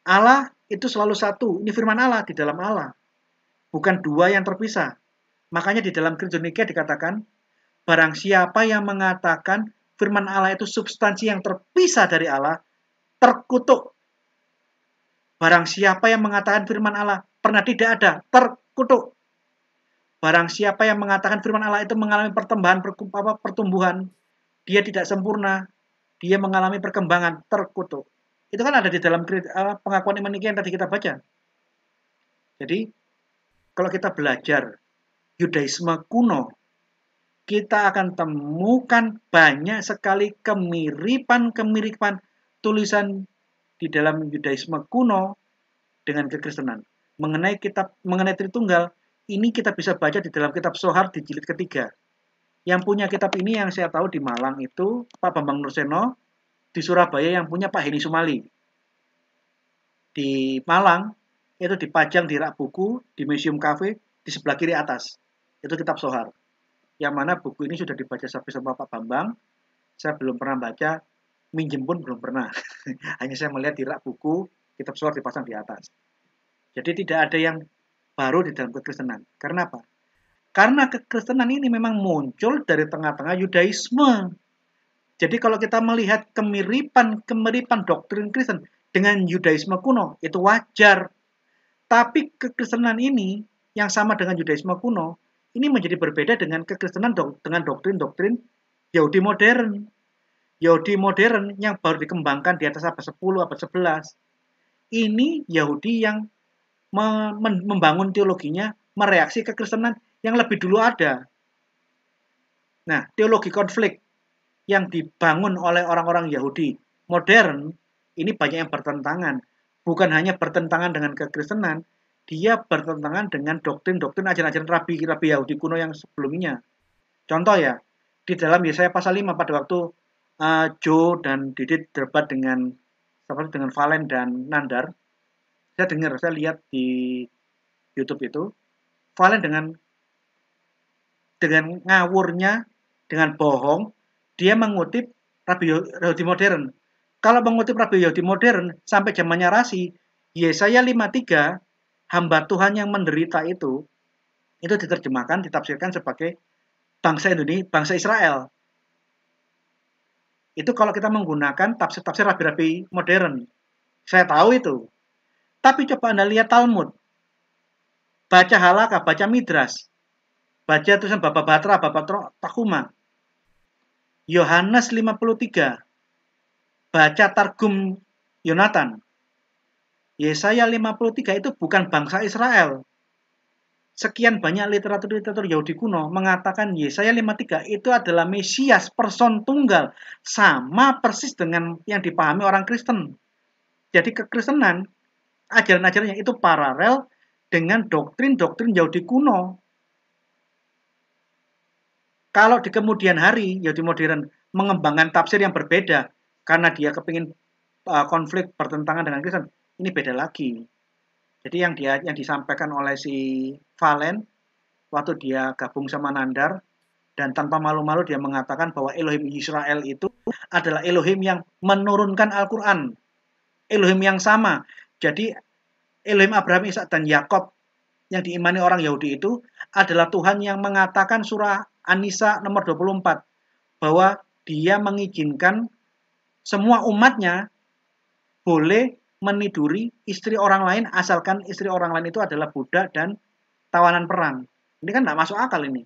Allah itu selalu satu, ini firman Allah di dalam Allah, bukan 2 yang terpisah. Makanya di dalam Credo Nicea dikatakan, barang siapa yang mengatakan firman Allah itu substansi yang terpisah dari Allah, terkutuk. Barang siapa yang mengatakan firman Allah pernah tidak ada, terkutuk. Barang siapa yang mengatakan firman Allah itu mengalami pertumbuhan, dia tidak sempurna, dia mengalami perkembangan, terkutuk. Itu kan ada di dalam pengakuan iman nikah yang tadi kita baca. Jadi, kalau kita belajar Yudaisme kuno, kita akan temukan banyak sekali kemiripan-kemiripan tulisan di dalam Yudaisme kuno dengan kekristenan. Mengenai Tritunggal, ini kita bisa baca di dalam kitab Zohar di jilid ketiga. Yang punya kitab ini yang saya tahu di Malang itu Pak Bambang Nurseno, di Surabaya yang punya Pak Heni Sumali. Di Malang itu dipajang di rak buku di Museum Cafe di sebelah kiri atas. Itu kitab Zohar. Yang mana buku ini sudah dibaca sampai sama Pak Bambang. Saya belum pernah baca, minjem pun belum pernah. Hanya saya melihat di rak buku, kitab Zohar dipasang di atas. Jadi tidak ada yang baru di dalam kekristenan. Karena apa? Karena kekristenan ini memang muncul dari tengah-tengah Yudaisme. Jadi kalau kita melihat kemiripan doktrin Kristen dengan Yudaisme kuno, itu wajar. Tapi kekristenan ini yang sama dengan Yudaisme kuno, ini menjadi berbeda dengan kekristenan dengan doktrin-doktrin Yahudi modern. Yahudi modern yang baru dikembangkan di atas abad 10, abad 11. Ini Yahudi yang membangun teologinya mereaksi kekristenan yang lebih dulu ada. Nah, teologi konflik yang dibangun oleh orang-orang Yahudi modern, ini banyak yang bertentangan. Bukan hanya bertentangan dengan kekristenan, dia bertentangan dengan doktrin-doktrin ajaran-ajaran Rabi Yahudi kuno yang sebelumnya. Contoh ya, di dalam Yesaya pasal 5 pada waktu Joe dan Didit debat dengan Valen dan Nandar, saya lihat di YouTube itu, Valen dengan ngawurnya, dengan bohong, dia mengutip Rabi Yahudi modern. Kalau mengutip Rabi Yahudi modern sampai zamannya Rasi, Yesaya 53, hamba Tuhan yang menderita itu diterjemahkan, ditafsirkan sebagai bangsa Indonesia, bangsa Israel. Itu kalau kita menggunakan tafsir rabi-rabi modern. Saya tahu itu. Tapi coba Anda lihat Talmud. Baca Halakha, baca Midras. Baca tulisan Baba Batra, Baba Takuma. Yohanes 53. Baca Targum Yonatan. Yesaya 53 itu bukan bangsa Israel. Sekian banyak literatur Yahudi kuno mengatakan Yesaya 53 itu adalah Mesias, person tunggal. Sama persis dengan yang dipahami orang Kristen. Jadi kekristenan, ajaran-ajarannya itu paralel dengan doktrin-doktrin Yahudi kuno. Kalau di kemudian hari Yahudi modern mengembangkan tafsir yang berbeda karena dia kepingin konflik bertentangan dengan Kristen, ini beda lagi. Jadi yang disampaikan oleh si Valen waktu dia gabung sama Nandar dan tanpa malu-malu dia mengatakan bahwa Elohim Israel itu adalah Elohim yang menurunkan Al-Quran. Elohim yang sama. Jadi Elohim Abraham, Ishak dan Yakob yang diimani orang Yahudi itu adalah Tuhan yang mengatakan surah An-Nisa nomor 24 bahwa dia mengizinkan semua umatnya boleh meniduri istri orang lain asalkan istri orang lain itu adalah budak dan tawanan perang. Ini kan tidak masuk akal ini.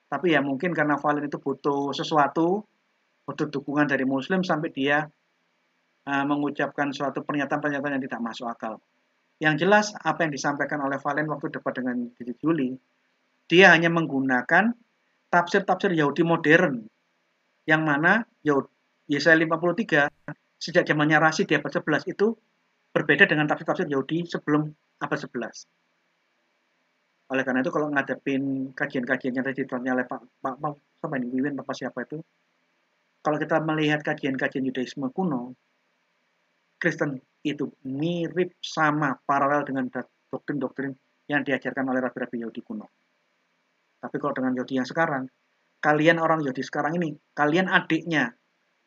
Tapi ya mungkin karena Valen itu butuh sesuatu, butuh dukungan dari Muslim sampai dia mengucapkan suatu pernyataan-pernyataan yang tidak masuk akal. Yang jelas apa yang disampaikan oleh Valen waktu debat dengan Didit Juli, dia hanya menggunakan tafsir-tafsir Yahudi modern yang mana Yesaya 53 sejak zamannya Rasi di abad 11 itu berbeda dengan tafsir-tafsir Yahudi sebelum abad 11. Oleh karena itu kalau ngadepin kajian-kajian yang tadi ditanya oleh Pak siapa itu, kalau kita melihat kajian-kajian Yudaisme kuno, Kristen itu mirip sama paralel dengan doktrin-doktrin yang diajarkan oleh rabi-rabi Yahudi kuno. Tapi kalau dengan Yahudi yang sekarang, kalian orang Yahudi sekarang ini, kalian adiknya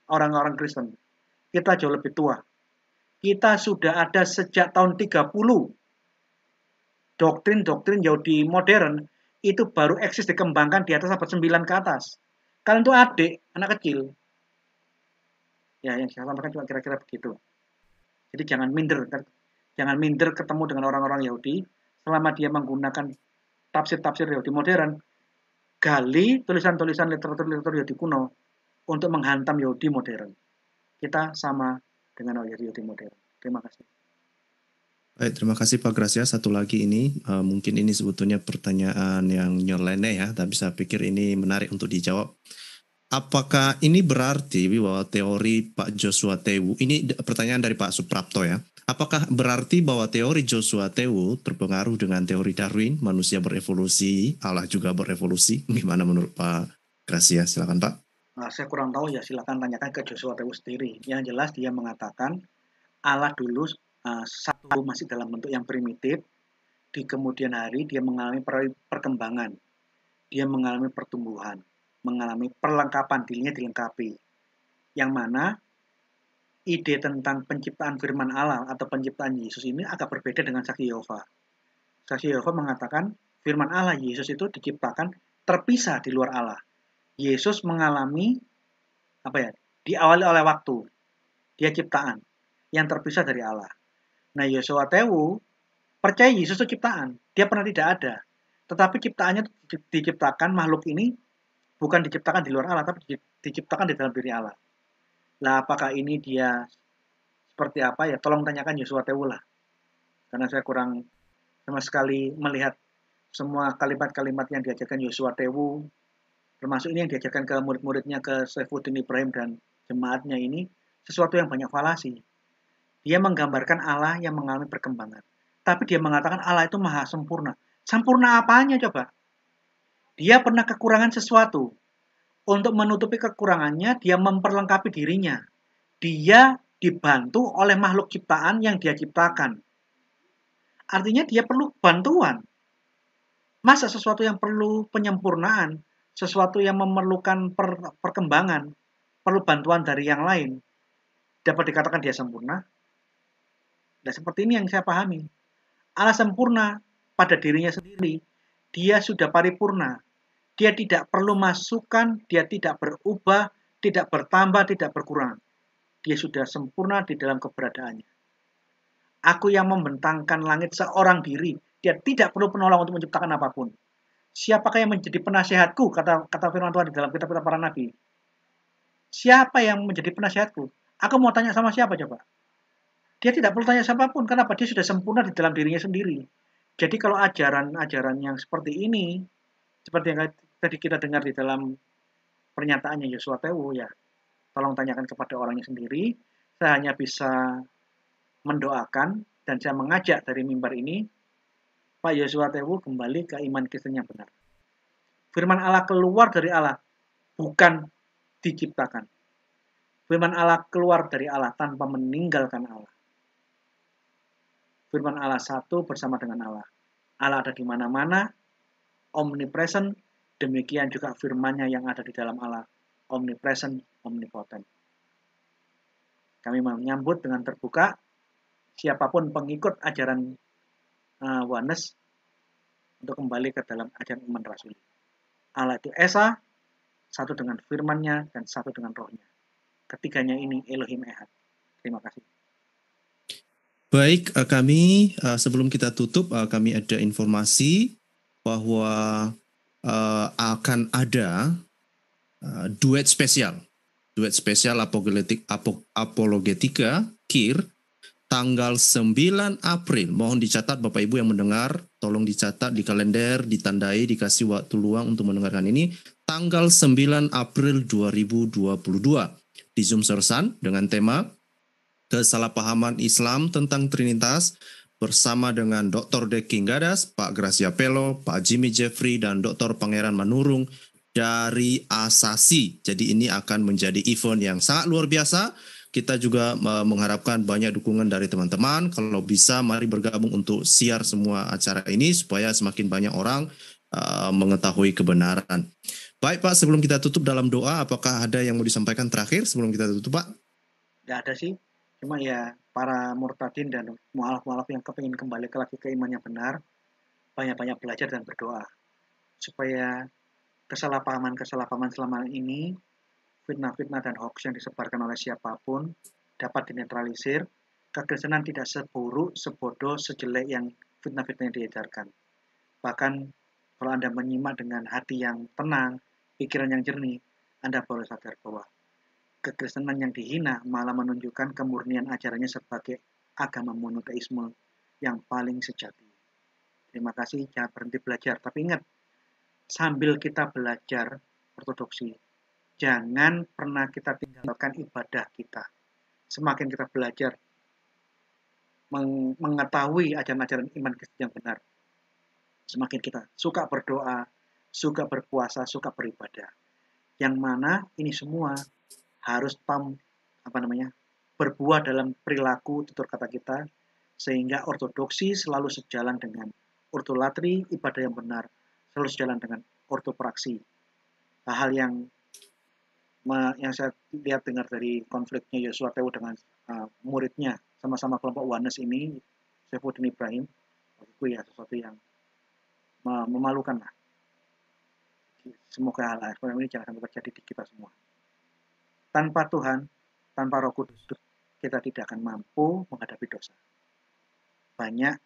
orang-orang Kristen. Kita jauh lebih tua. Kita sudah ada sejak tahun 30. Doktrin-doktrin Yahudi modern itu baru eksis dikembangkan di atas abad 9 ke atas. Kalian itu adik, anak kecil. Ya, yang saya sampaikan cuma kira-kira begitu. Jadi jangan minder ketemu dengan orang-orang Yahudi selama dia menggunakan tafsir-tafsir Yahudi modern. Gali tulisan-tulisan literatur Yahudi kuno untuk menghantam Yahudi modern. Kita sama dengan Yahudi modern. Terima kasih. Baik, terima kasih Pak Gracia. Satu lagi ini, mungkin ini sebetulnya pertanyaan yang nyeleneh ya, tapi saya pikir ini menarik untuk dijawab. Apakah ini berarti bahwa teori Pak Joshua Tewu, ini pertanyaan dari Pak Suprapto ya, apakah berarti bahwa teori Joshua Tewu terpengaruh dengan teori Darwin, manusia berevolusi, Allah juga berevolusi? Gimana menurut Pak Gracia? Silakan Pak. Nah, saya kurang tahu ya, silakan tanyakan ke Joshua Tewu sendiri. Yang jelas dia mengatakan Allah dulu satu masih dalam bentuk yang primitif, di kemudian hari dia mengalami perkembangan, dia mengalami pertumbuhan, mengalami perlengkapan, dirinya dilengkapi. Yang mana ide tentang penciptaan firman Allah atau penciptaan Yesus ini agak berbeda dengan saksi Yehova. Saksi Yehova mengatakan firman Allah Yesus itu diciptakan terpisah di luar Allah. Yesus mengalami diawali oleh waktu. Dia ciptaan yang terpisah dari Allah. Nah, Joshua Tewu percaya Yesus itu ciptaan. Dia pernah tidak ada. Tetapi ciptaannya diciptakan, makhluk ini bukan diciptakan di luar Allah, tapi diciptakan di dalam diri Allah. Lah, apakah ini dia seperti apa ya? Tolong tanyakan Joshua Tewu lah. Karena saya kurang sama sekali melihat semua kalimat-kalimat yang diajarkan Joshua Tewu, termasuk ini yang diajarkan ke murid-muridnya, ke Saifuddin Ibrahim dan jemaatnya ini, sesuatu yang banyak falasi. Dia menggambarkan Allah yang mengalami perkembangan. Tapi dia mengatakan Allah itu maha sempurna. Sempurna apanya coba? Dia pernah kekurangan sesuatu. Untuk menutupi kekurangannya, dia memperlengkapi dirinya. Dia dibantu oleh makhluk ciptaan yang dia ciptakan. Artinya dia perlu bantuan. Masa sesuatu yang perlu penyempurnaan, sesuatu yang memerlukan perkembangan, perlu bantuan dari yang lain, dapat dikatakan dia sempurna? Dan seperti ini yang saya pahami. Allah sempurna pada dirinya sendiri. Dia sudah paripurna. Dia tidak perlu masukan, dia tidak berubah, tidak bertambah, tidak berkurang. Dia sudah sempurna di dalam keberadaannya. Aku yang membentangkan langit seorang diri. Dia tidak perlu penolong untuk menciptakan apapun. Siapakah yang menjadi penasihatku, kata firman Tuhan di dalam kitab-kitab para nabi. Siapa yang menjadi penasihatku? Aku mau tanya sama siapa coba? Dia tidak perlu tanya siapapun. Kenapa? Dia sudah sempurna di dalam dirinya sendiri. Jadi kalau ajaran-ajaran yang seperti ini, seperti yang tadi kita dengar di dalam pernyataannya Joshua Tewu, ya tolong tanyakan kepada orangnya sendiri. Saya hanya bisa mendoakan dan saya mengajak dari mimbar ini, Pak Joshua Tewu kembali ke iman Kristen yang benar. Firman Allah keluar dari Allah, bukan diciptakan. Firman Allah keluar dari Allah tanpa meninggalkan Allah. Firman Allah satu bersama dengan Allah. Allah ada di mana-mana, omnipresent, demikian juga firman-Nya yang ada di dalam Allah, omnipresent, omnipotent. Kami menyambut dengan terbuka siapapun pengikut ajaran Oneness untuk kembali ke dalam ajaran iman rasuli. Allah itu Esa, satu dengan firman-Nya dan satu dengan roh-Nya. Ketiganya ini Elohim Ehad. Terima kasih. Baik, kami sebelum kita tutup, kami ada informasi bahwa akan ada duet spesial apologetika KIR tanggal 9 April. Mohon dicatat Bapak Ibu yang mendengar, tolong dicatat di kalender, ditandai, dikasih waktu luang untuk mendengarkan ini. Tanggal 9 April 2022 di Zoom Sersan dengan tema Kesalahpahaman Islam tentang Trinitas bersama dengan Dr. Deking Gadas, Pak Gracia Pelo, Pak Jimmy Jeffrey, dan Dr. Pangeran Manurung dari Asasi. Jadi ini akan menjadi event yang sangat luar biasa. Kita juga mengharapkan banyak dukungan dari teman-teman. Kalau bisa, mari bergabung untuk siar semua acara ini supaya semakin banyak orang mengetahui kebenaran. Baik Pak, sebelum kita tutup dalam doa, apakah ada yang mau disampaikan terakhir sebelum kita tutup Pak? Tidak ada sih. Cuma ya para murtadin dan mu'alaf-mu'alaf yang kepingin kembali lagi ke iman yang benar, banyak-banyak belajar dan berdoa. Supaya kesalahpahaman-kesalahpahaman selama ini, fitnah-fitnah dan hoax yang disebarkan oleh siapapun dapat dinetralisir, kekristenan tidak seburuk, sebodoh, sejelek yang fitnah-fitnah yang diajarkan. Bahkan kalau Anda menyimak dengan hati yang tenang, pikiran yang jernih, Anda boleh sadar bahwa kekristenan yang dihina malah menunjukkan kemurnian ajarannya sebagai agama monoteisme yang paling sejati. Terima kasih, jangan berhenti belajar. Tapi ingat, sambil kita belajar ortodoksi, jangan pernah kita tinggalkan ibadah kita. Semakin kita belajar mengetahui ajaran-ajaran iman Kristen yang benar, semakin kita suka berdoa, suka berpuasa, suka beribadah. Yang mana ini semua harus berbuah dalam perilaku tutur kata kita, sehingga ortodoksi selalu sejalan dengan ortolatri, ibadah yang benar, selalu sejalan dengan ortopraksi. Hal yang saya lihat dengar dari konfliknya Yosua Tewu dengan muridnya, sama-sama kelompok Wanes ini, Saifuddin Ibrahim, itu ya sesuatu yang memalukan lah. Semoga hal ini jangan sampai terjadi di kita semua. Tanpa Tuhan, tanpa Roh Kudus, kita tidak akan mampu menghadapi dosa.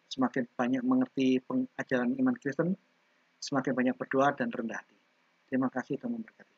Semakin banyak mengerti ajaran iman Kristen, semakin banyak berdoa dan rendah hati. Terima kasih, Tuhan memberkati.